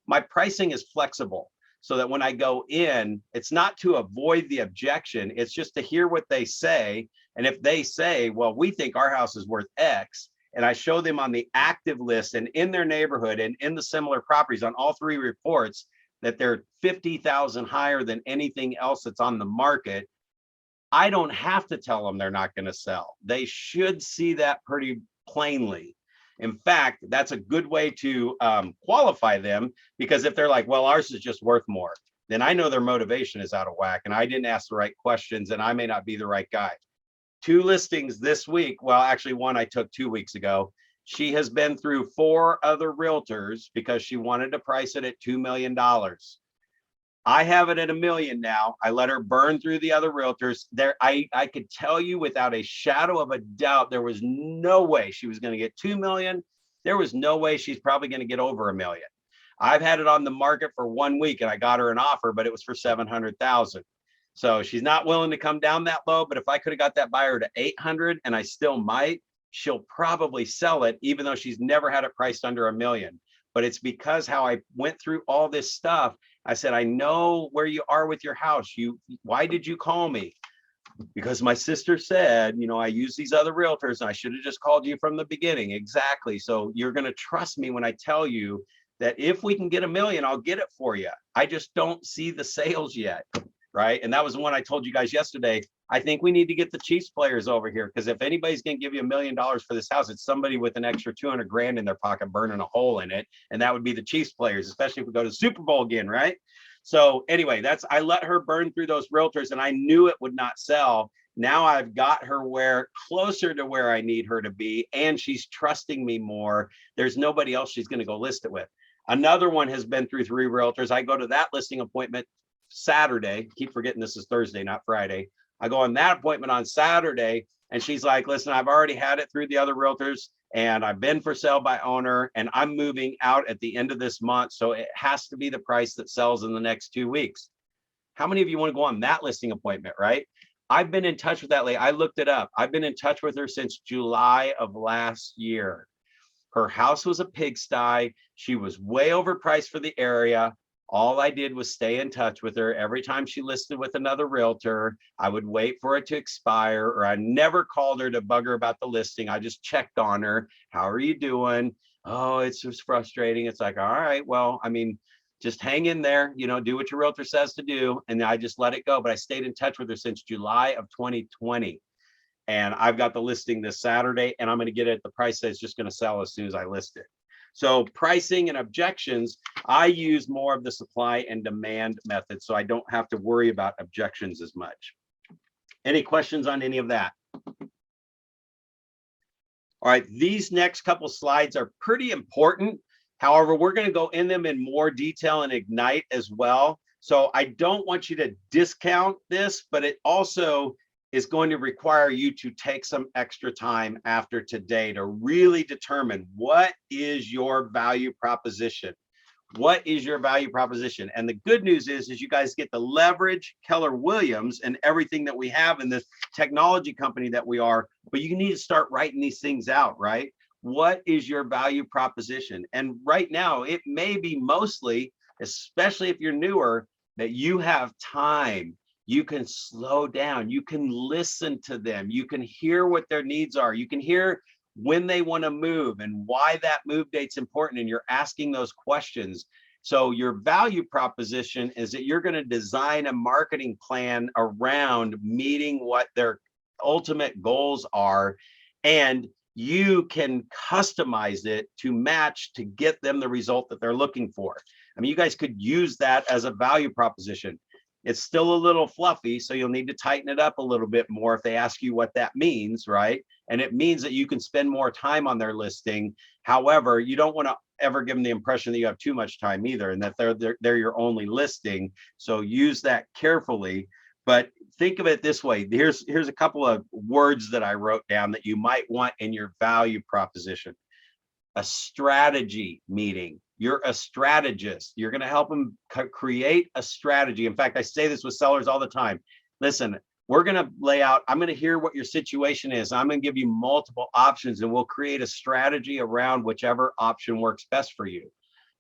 my pricing is flexible so that when I go in, it's not to avoid the objection. It's just to hear what they say. And if they say, well, we think our house is worth X, and I show them on the active list and in their neighborhood and in the similar properties on all 3 reports that they're 50,000 higher than anything else that's on the market, I don't have to tell them they're not going to sell. They should see that pretty plainly. In fact, that's a good way to qualify them, because if they're like, well, ours is just worth more, then I know their motivation is out of whack and I didn't ask the right questions and I may not be the right guy. 2 listings this week. Well, actually one I took 2 weeks ago. She has been through 4 other realtors because she wanted to price it at $2 million. I have it at $1 million now. I let her burn through the other realtors. I could tell you without a shadow of a doubt, there was no way she was going to get 2 million. There was no way she's probably going to get over $1 million. I've had it on the market for 1 week and I got her an offer, but it was for 700,000. So she's not willing to come down that low. But if I could have got that buyer to 800, and I still might, she'll probably sell it, even though she's never had it priced under $1 million. But it's because how I went through all this stuff. I said, I know where you are with your house. Why did you call me? Because my sister said, I use these other realtors and I should have just called you from the beginning. Exactly. So you're going to trust me when I tell you that if we can get $1 million, I'll get it for you. I just don't see the sales yet. Right. And that was the one I told you guys yesterday. I think we need to get the Chiefs players over here, because if anybody's going to give you $1 million for this house, it's somebody with an extra 200 grand in their pocket burning a hole in it. And that would be the Chiefs players, especially if we go to the Super Bowl again. Right. So anyway, I let her burn through those realtors and I knew it would not sell. Now I've got her closer to where I need her to be, and she's trusting me more. There's nobody else she's going to go list it with. Another one has been through 3 realtors. I go to that listing appointment Saturday. Keep forgetting this is Thursday, not Friday. I go on that appointment on Saturday and she's like, listen, I've already had it through the other realtors and I've been for sale by owner and I'm moving out at the end of this month. So it has to be the price that sells in the next 2 weeks. How many of you want to go on that listing appointment, right? I've been in touch with that lady. I looked it up. I've been in touch with her since July of last year. Her house was a pigsty. She was way overpriced for the area. All I did was stay in touch with her. Every time she listed with another realtor, I would wait for it to expire, or I never called her to bug her about the listing. I just checked on her. How are you doing? Oh, it's just frustrating. It's like, all right, well, I mean, just hang in there, do what your realtor says to do. And I just let it go. But I stayed in touch with her since July of 2020. And I've got the listing this Saturday, and I'm going to get it at the price that's just going to sell as soon as I list it. So pricing and objections, I use more of the supply and demand method, so I don't have to worry about objections as much. Any questions on any of that? All right, these next couple slides are pretty important. However, we're going to go in them in more detail and Ignite as well. So I don't want you to discount this, but it also is going to require you to take some extra time after today to really determine what is your value proposition. What is your value proposition? And the good news is you guys get to leverage Keller Williams and everything that we have in this technology company that we are, but you need to start writing these things out, right? What is your value proposition? And right now, it may be mostly, especially if you're newer, that you have time. You can slow down. You can listen to them. You can hear what their needs are. You can hear when they want to move and why that move date's important. And you're asking those questions. So your value proposition is that you're going to design a marketing plan around meeting what their ultimate goals are. And you can customize it to match to get them the result that they're looking for. I mean, you guys could use that as a value proposition. It's still a little fluffy, so you'll need to tighten it up a little bit more if they ask you what that means, right? And it means that you can spend more time on their listing. However, you don't want to ever give them the impression that you have too much time either, and that they're your only listing. So use that carefully. But think of it this way. Here's a couple of words that I wrote down that you might want in your value proposition. A strategy meeting. You're a strategist. You're going to help them create a strategy. In fact, I say this with sellers all the time. Listen, we're going to lay out, I'm going to hear what your situation is. I'm going to give you multiple options, and we'll create a strategy around whichever option works best for you.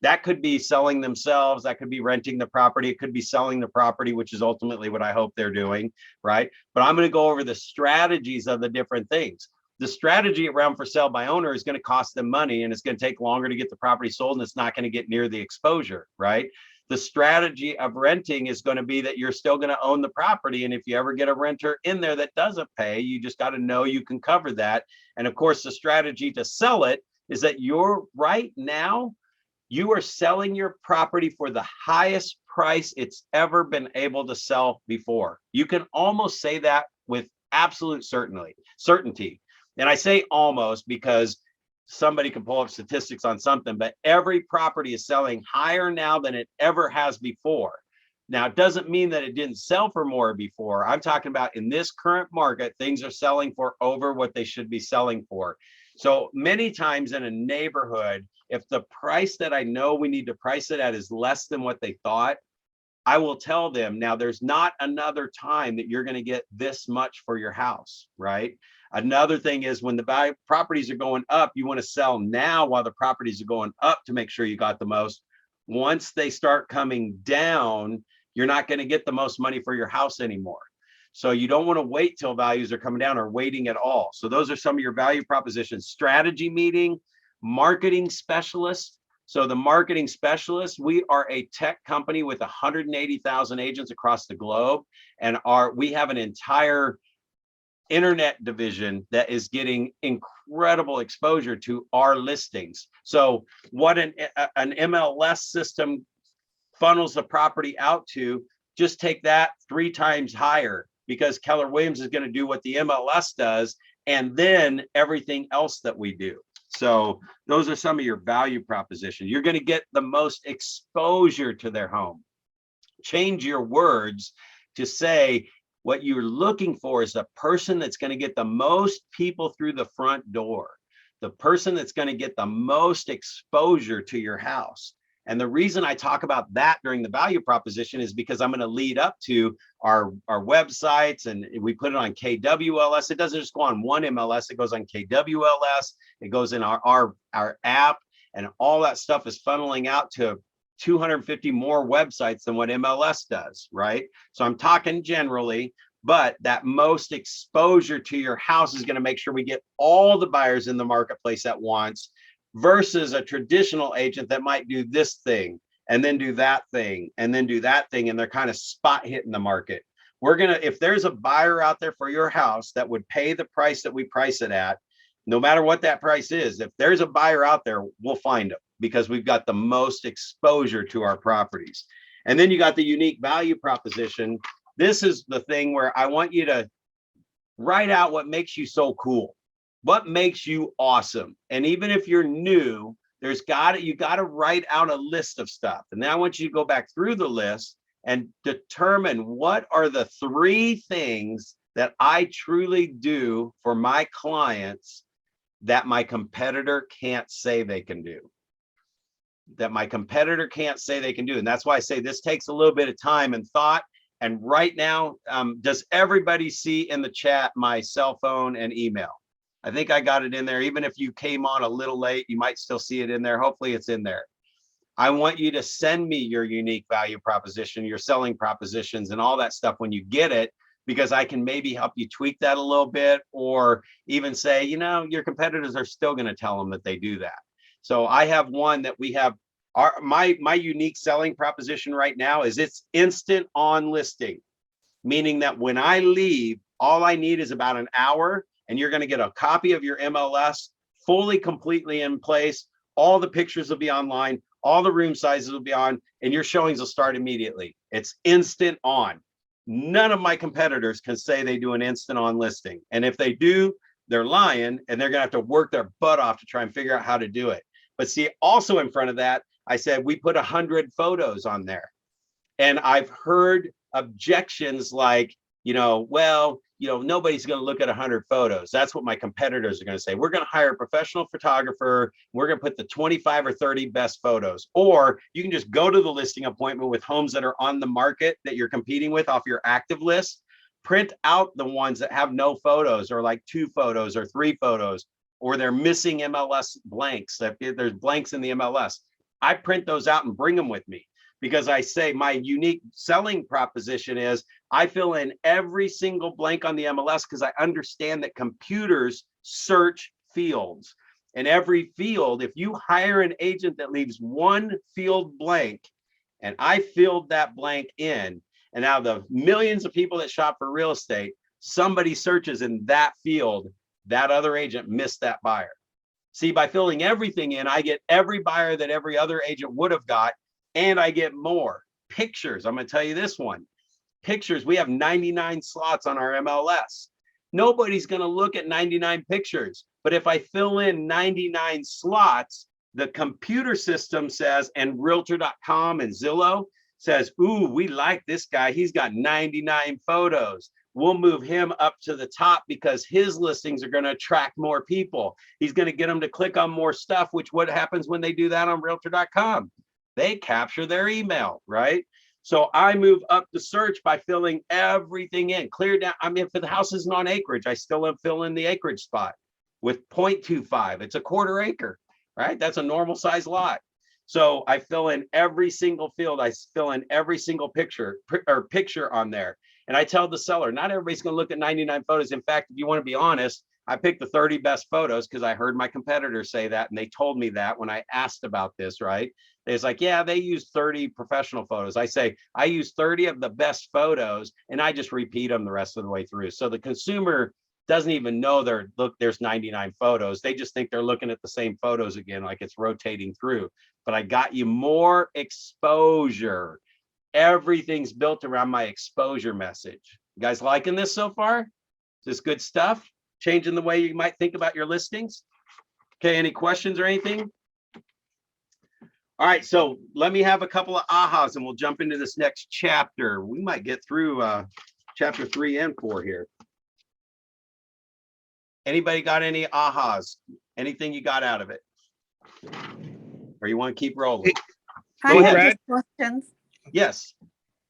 That could be selling themselves. That could be renting the property. It could be selling the property, which is ultimately what I hope they're doing, right? But I'm going to go over the strategies of the different things. The strategy around for sale by owner is going to cost them money, and it's going to take longer to get the property sold, and it's not going to get near the exposure, right? The strategy of renting is going to be that you're still going to own the property. And if you ever get a renter in there that doesn't pay, you just got to know you can cover that. And of course, the strategy to sell it is that you're right now, you are selling your property for the highest price it's ever been able to sell before. You can almost say that with absolute certainty. And I say almost because somebody can pull up statistics on something, but every property is selling higher now than it ever has before. Now, it doesn't mean that it didn't sell for more before. I'm talking about in this current market, things are selling for over what they should be selling for. So many times in a neighborhood, if the price that I know we need to price it at is less than what they thought, I will tell them, now there's not another time that you're going to get this much for your house, right? Another thing is when the properties are going up, you want to sell now while the properties are going up to make sure you got the most. Once they start coming down, you're not going to get the most money for your house anymore. So you don't want to wait till values are coming down or waiting at all. So those are some of your value propositions. Strategy meeting, marketing specialist. So the marketing specialist, we are a tech company with 180,000 agents across the globe, and we have an entire internet division that is getting incredible exposure to our listings. So what an MLS system funnels the property out to, just take that 3 times higher, because Keller Williams is going to do what the MLS does, and then everything else that we do. So those are some of your value propositions. You're going to get the most exposure to their home. Change your words to say what you're looking for is the person that's going to get the most people through the front door, the person that's going to get the most exposure to your house. And the reason I talk about that during the value proposition is because I'm going to lead up to our websites, and we put it on KWLS. It doesn't just go on one MLS, it goes on KWLS, it goes in our app, and all that stuff is funneling out to 250 more websites than what MLS does, right? So I'm talking generally, but that most exposure to your house is going to make sure we get all the buyers in the marketplace at once, versus a traditional agent that might do this thing and then do that thing and then do that thing, and they're kind of spot hitting the market. If there's a buyer out there for your house that would pay the price that we price it at, no matter what that price is, if there's a buyer out there, we'll find them, because we've got the most exposure to our properties. And then you got the unique value proposition. This is the thing where I want you to write out what makes you so cool. What makes you awesome? And even if you're new, you got to write out a list of stuff. And then I want you to go back through the list and determine what are the 3 things that I truly do for my clients that my competitor can't say they can do. that my competitor can't say they can do. And that's why I say this takes a little bit of time and thought. And right now, does everybody see in the chat my cell phone and email? I think I got it in there. Even if you came on a little late, you might still see it in there. Hopefully it's in there. I want you to send me your unique value proposition, your selling propositions, and all that stuff when you get it, because I can maybe help you tweak that a little bit, or even say, you know, your competitors are still going to tell them that they do that. So I have one that we have. My unique selling proposition right now is it's instant on listing, meaning that when I leave, all I need is about an hour, and you're going to get a copy of your MLS fully, completely in place. All the pictures will be online. All the room sizes will be on, and your showings will start immediately. It's instant on. None of my competitors can say they do an instant on listing. And if they do, they're lying, and they're gonna have to work their butt off to try and figure out how to do it. But see, also in front of that, I said, we put 100 photos on there. And I've heard objections like, well, nobody's going to look at 100 photos. That's what my competitors are going to say. We're going to hire a professional photographer. We're going to put the 25 or 30 best photos. Or you can just go to the listing appointment with homes that are on the market that you're competing with off your active list. Print out the ones that have no photos, or like 2 photos or 3 photos, or they're missing MLS blanks. There's blanks in the MLS. I print those out and bring them with me, because I say my unique selling proposition is I fill in every single blank on the MLS, because I understand that computers search fields. And every field, if you hire an agent that leaves one field blank, and I filled that blank in, and out of the millions of people that shop for real estate, somebody searches in that field, that other agent missed that buyer. See, by filling everything in, I get every buyer that every other agent would have got, and I get more. Pictures, I'm going to tell you this one. Pictures, we have 99 slots on our MLS. Nobody's going to look at 99 pictures. But if I fill in 99 slots, the computer system says, and Realtor.com and Zillow says, ooh, we like this guy. He's got 99 photos. We'll move him up to the top because his listings are going to attract more people. He's going to get them to click on more stuff, which what happens when they do that on Realtor.com? They capture their email, right? So I move up the search by filling everything in, clear down. I mean, if the house isn't on acreage, I still fill in the acreage spot with 0.25. It's a quarter acre, right? That's a normal size lot. So I fill in every single field. I fill in every single picture on there. And I tell the seller, not everybody's going to look at 99 photos. In fact, if you want to be honest, I picked the 30 best photos because I heard my competitors say that, and they told me that when I asked about this, right? It's like, yeah, they use 30 professional photos. I say, I use 30 of the best photos, and I just repeat them the rest of the way through. So the consumer doesn't even know there's 99 photos. They just think they're looking at the same photos again, like it's rotating through. But I got you more exposure. Everything's built around my exposure message. You guys liking this so far? Is this good stuff? Changing the way you might think about your listings? Okay, any questions or anything? All right, so let me have a couple of ahas and we'll jump into this next chapter. We might get through chapter 3 and 4 here. Anybody got any ahas? Anything you got out of it? Or you want to keep rolling? I have just questions. Yes.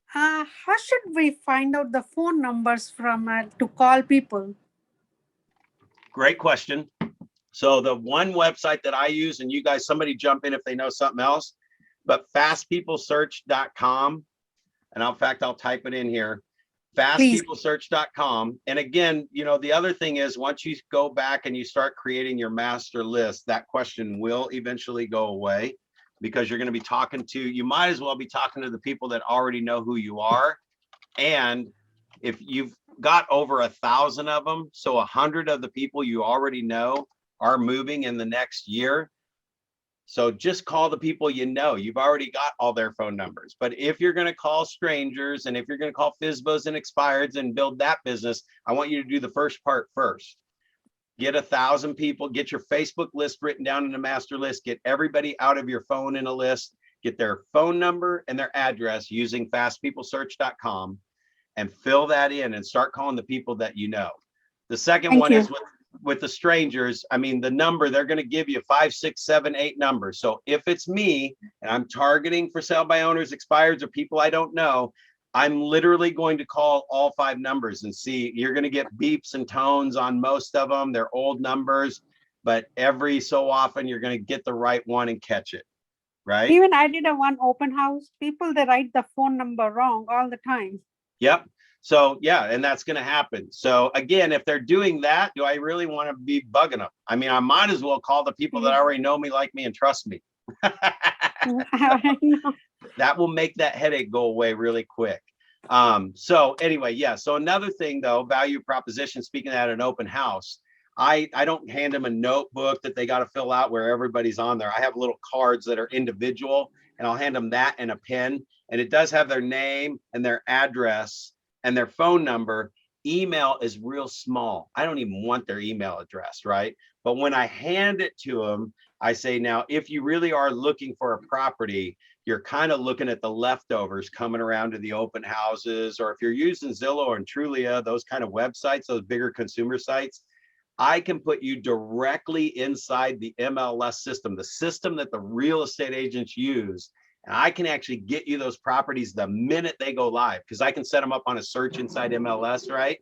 How should we find out the phone numbers from to call people? Great question. So the one website that I use, and you guys, somebody jump in if they know something else, but fastpeoplesearch.com. And in fact, I'll type it in here. Fastpeoplesearch.com. And again, the other thing is once you go back and you start creating your master list, that question will eventually go away because you're going to be talking to, you might as well be talking to the people that already know who you are. And if you've got over 1,000 of them, so 100 of the people you already know are moving in the next year. So just call the people you know. You've already got all their phone numbers. But if you're going to call strangers and if you're going to call FSBOs and expireds and build that business, I want you to do the first part first. Get 1,000 people, get your Facebook list written down in a master list, get everybody out of your phone in a list, get their phone number and their address using fastpeoplesearch.com and fill that in and start calling the people that you know. The second one is with the strangers, I mean, the number, they're going to give you 5, 6, 7, 8 numbers. So if it's me and I'm targeting for sale by owners, expireds, or people I don't know, I'm literally going to call all 5 numbers and see. You're going to get beeps and tones on most of them. They're old numbers, but every so often you're going to get the right one and catch it, right? Even I did a one open house. People, they write the phone number wrong all the time. Yep. So yeah, and that's going to happen. So again, if they're doing that, do I really want to be bugging them? I mean, I might as well call the people that already know me, like me, and trust me. I know. That will make that headache go away really quick. So anyway, yeah. So another thing though, value proposition, speaking at an open house, I don't hand them a notebook that they got to fill out where everybody's on there. I have little cards that are individual, and I'll hand them that and a pen, and it does have their name and their address and their phone number. Email is real small. I don't even want their email address, right? But when I hand it to them, I say, now, if you really are looking for a property, you're kind of looking at the leftovers coming around to the open houses, or if you're using Zillow or Trulia, those kind of websites, those bigger consumer sites, I can put you directly inside the MLS system, the system that the real estate agents use. And I can actually get you those properties the minute they go live, because I can set them up on a search inside MLS, right?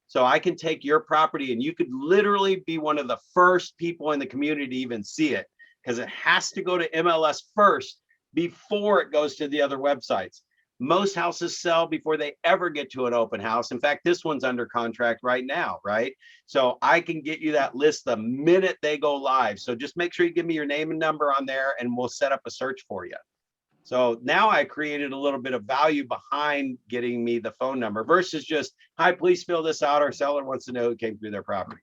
So I can take your property and you could literally be one of the first people in the community to even see it, because it has to go to MLS first before it goes to the other websites. Most houses sell before they ever get to an open house. In fact, this one's under contract right now, right? So I can get you that list the minute they go live. So just make sure you give me your name and number on there, and we'll set up a search for you. So now I created a little bit of value behind getting me the phone number versus just, hi, please fill this out. Our seller wants to know who came through their property.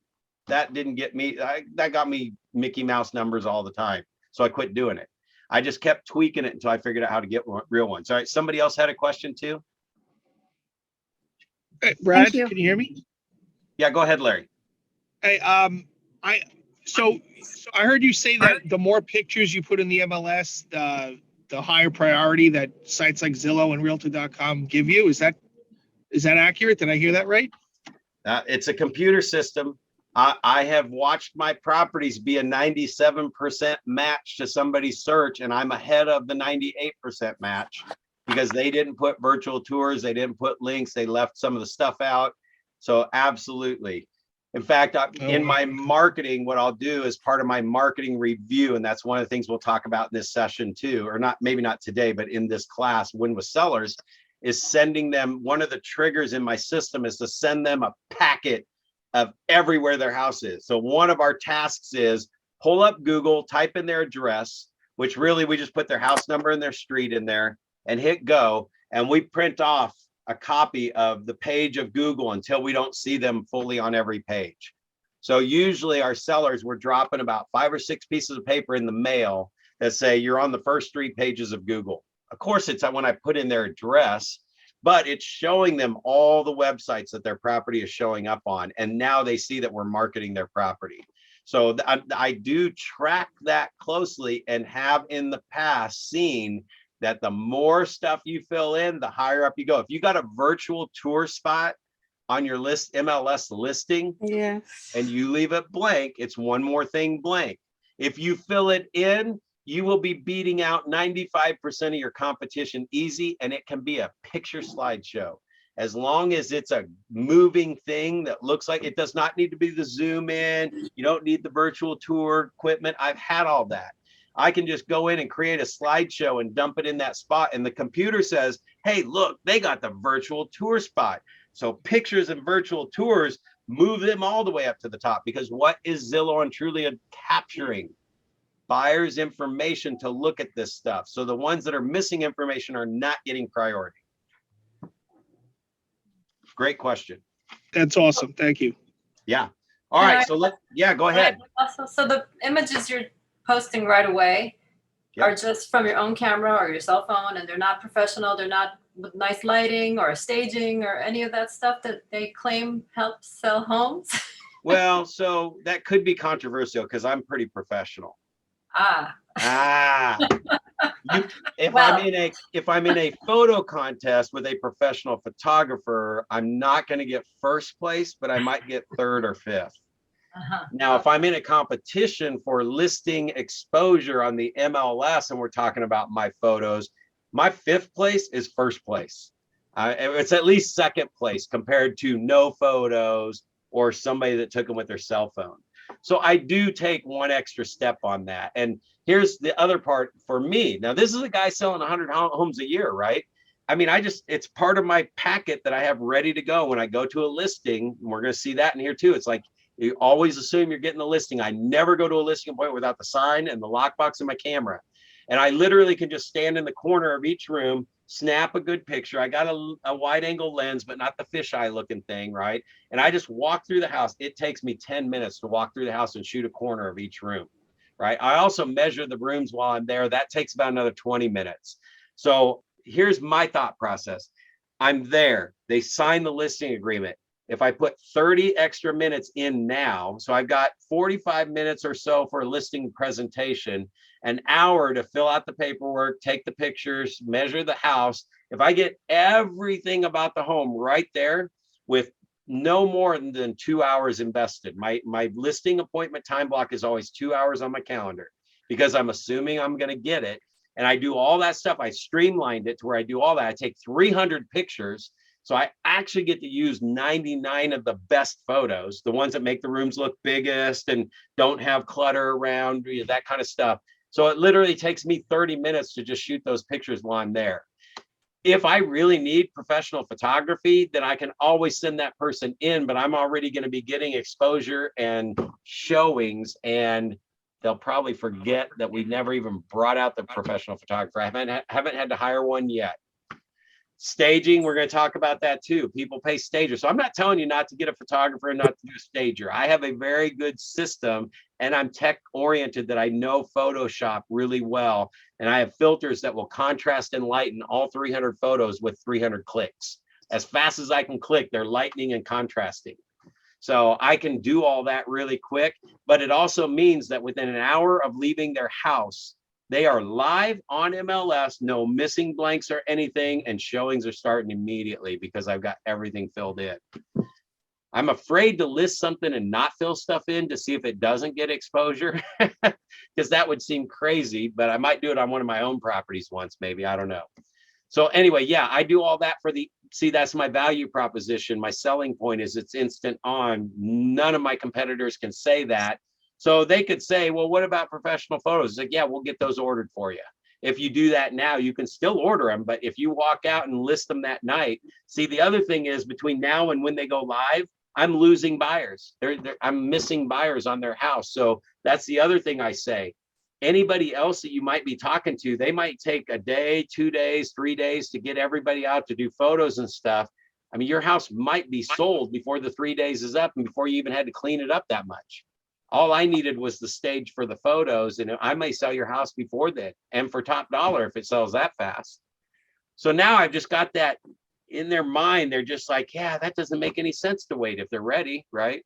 That didn't get me, that got me Mickey Mouse numbers all the time. So I quit doing it. I just kept tweaking it until I figured out how to get real ones. All right, somebody else had a question too? Hey, Brad, you. can you hear me? Yeah, go ahead, Larry. Hey, so I heard you say that the more pictures you put in the MLS, the higher priority that sites like Zillow and Realtor.com give you. Is that accurate? Did I hear that right? It's a computer system. I have watched my properties be a 97% match to somebody's search, and I'm ahead of the 98% match because they didn't put virtual tours, they didn't put links, they left some of the stuff out. So absolutely. In fact, in my marketing, what I'll do is part of my marketing review, and that's one of the things we'll talk about in this session too, or not, maybe not today, but in this class, Win with Sellers, is sending them, one of the triggers in my system is to send them a packet of everywhere their house is. So one of our tasks is pull up Google, type in their address, which really we just put their house number and their street in there and hit go. And we print off a copy of the page of Google until we don't see them fully on every page. So usually our sellers, we're dropping about 5 or 6 pieces of paper in the mail that say you're on the first 3 pages of Google. Of course, it's when I put in their address, but it's showing them all the websites that their property is showing up on. And now they see that we're marketing their property. So I do track that closely and have in the past seen that the more stuff you fill in, the higher up you go. If you got a virtual tour spot on your list, MLS listing, Yes. and you leave it blank, it's one more thing blank. If you fill it in, you will be beating out 95% of your competition easy, and it can be a picture slideshow. As long as it's a moving thing that looks like, it does not need to be the zoom in. You don't need the virtual tour equipment. I've had all that. I can just go in and create a slideshow and dump it in that spot. And the computer says, hey, look, they got the virtual tour spot. So pictures and virtual tours, move them all the way up to the top, because what is Zillow and Trulia capturing? Buyers' information to look at this stuff. So the ones that are missing information are not getting priority. Great question. That's awesome. Thank you. Yeah. All right. So go ahead. Also, so the images you're posting right away are just from your own camera or your cell phone, and they're not professional. They're not with nice lighting or staging or any of that stuff that they claim helps sell homes. Well, so that could be controversial because I'm pretty professional. If I'm in a photo contest with a professional photographer, I'm not going to get first place, but I might get 3rd or 5th. Uh-huh. Now, if I'm in a competition for listing exposure on the MLS and we're talking about my photos, my 5th place is 1st place. It's at least 2nd place compared to no photos or somebody that took them with their cell phone. So I do take one extra step on that. And here's the other part for me. Now, this is a guy selling 100 homes a year, right? I mean, it's part of my packet that I have ready to go when I go to a listing. And we're going to see that in here too. It's like, you always assume you're getting the listing. I never go to a listing appointment without the sign and the lockbox and my camera. And I literally can just stand in the corner of each room, snap a good picture. I got a wide angle lens, but not the fisheye looking thing, right? And I just walk through the house. It takes me 10 minutes to walk through the house and shoot a corner of each room, right? I also measure the rooms while I'm there. That takes about another 20 minutes. So here's my thought process. I'm there. They sign the listing agreement. If I put 30 extra minutes in now, so I've got 45 minutes or so for a listing presentation, an hour to fill out the paperwork, take the pictures, measure the house. If I get everything about the home right there with no more than 2 hours invested, my listing appointment time block is always 2 hours on my calendar because I'm assuming I'm going to get it. And I do all that stuff. I streamlined it to where I do all that. I take 300 pictures. So I actually get to use 99 of the best photos, the ones that make the rooms look biggest and don't have clutter around, that kind of stuff. So it literally takes me 30 minutes to just shoot those pictures while I'm there. If I really need professional photography, then I can always send that person in, but I'm already going to be getting exposure and showings, and they'll probably forget that we never even brought out the professional photographer. I haven't had to hire one yet. Staging, we're going to talk about that too. People pay stagers. So I'm not telling you not to get a photographer and not to do a stager. I have a very good system and I'm tech oriented that I know Photoshop really well. And I have filters that will contrast and lighten all 300 photos with 300 clicks. As fast as I can click, they're lightening and contrasting. So I can do all that really quick, but it also means that within an hour of leaving their house, they are live on MLS, no missing blanks or anything, and showings are starting immediately because I've got everything filled in. I'm afraid to list something and not fill stuff in to see if it doesn't get exposure, because that would seem crazy, but I might do it on one of my own properties once, maybe, I don't know. So anyway, yeah, I do all that for see, that's my value proposition. My selling point is it's instant on. None of my competitors can say that. So they could say, well, what about professional photos? It's like, yeah, we'll get those ordered for you. If you do that now, you can still order them. But if you walk out and list them that night, see, the other thing is between now and when they go live, I'm losing buyers. I'm missing buyers on their house. So that's the other thing I say. Anybody else that you might be talking to, they might take a day, 2 days, 3 days to get everybody out to do photos and stuff. I mean, your house might be sold before the 3 days is up and before you even had to clean it up that much. All I needed was the stage for the photos, and I may sell your house before that, and for top dollar if it sells that fast. So now I've just got that in their mind. They're just like, yeah, that doesn't make any sense to wait if they're ready, right?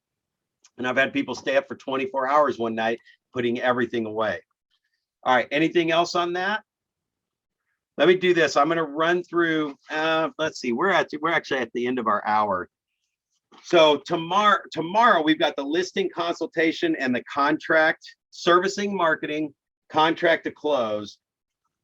And I've had people stay up for 24 hours one night putting everything away. All right, anything else on that? Let me do this. I'm going to run through. Let's see. We're actually at the end of our hour. So tomorrow we've got the listing consultation and the contract, servicing, marketing, contract to close.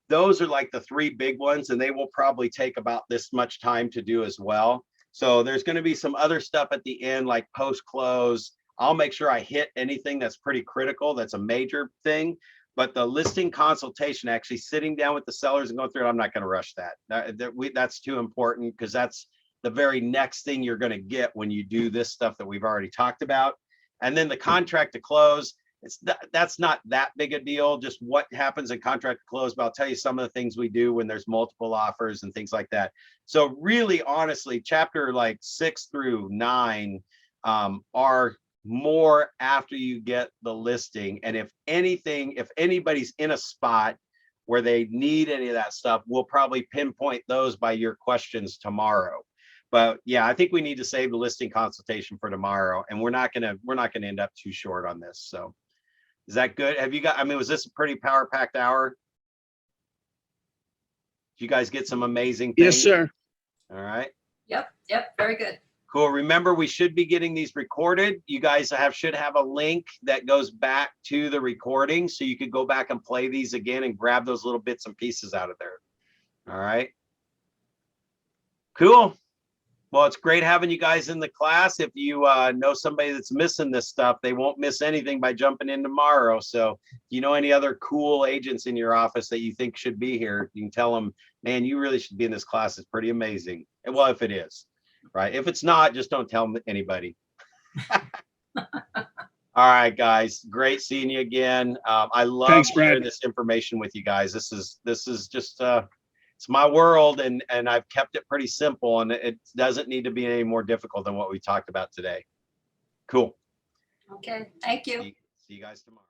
Those are like the 3 big ones, and they will probably take about this much time to do as well. So there's going to be some other stuff at the end, like post-close. I'll make sure I hit anything that's pretty critical. That's a major thing. But the listing consultation, actually sitting down with the sellers and going through it, I'm not going to rush that. That's too important, because that's the very next thing you're going to get when you do this stuff that we've already talked about. And then the contract to close, that's not that big a deal, just what happens in contract to close. But I'll tell you some of the things we do when there's multiple offers and things like that. So really, honestly, chapter like 6 through 9 are more after you get the listing. And if anybody's in a spot where they need any of that stuff, we'll probably pinpoint those by your questions tomorrow. But yeah, I think we need to save the listing consultation for tomorrow, and we're not gonna end up too short on this. So is that good? Have you got, I mean, was this a pretty power packed hour? Did you guys get some amazing things? Yes, sir. All right. Yep, very good. Cool. Remember, we should be getting these recorded. You guys should have a link that goes back to the recording, so you could go back and play these again and grab those little bits and pieces out of there. All right. Cool. Well, it's great having you guys in the class. If you know somebody that's missing this stuff, they won't miss anything by jumping in tomorrow. So if you know any other cool agents in your office that you think should be here, you can tell them, man, you really should be in this class. It's pretty amazing. And well, if it is, right? If it's not, just don't tell anybody. All right, guys. Great seeing you again. I love Thanks, Brad. sharing this information with you guys. This is just it's my world, and I've kept it pretty simple, and it doesn't need to be any more difficult than what we talked about today. Cool. Okay, thank you. See you guys tomorrow.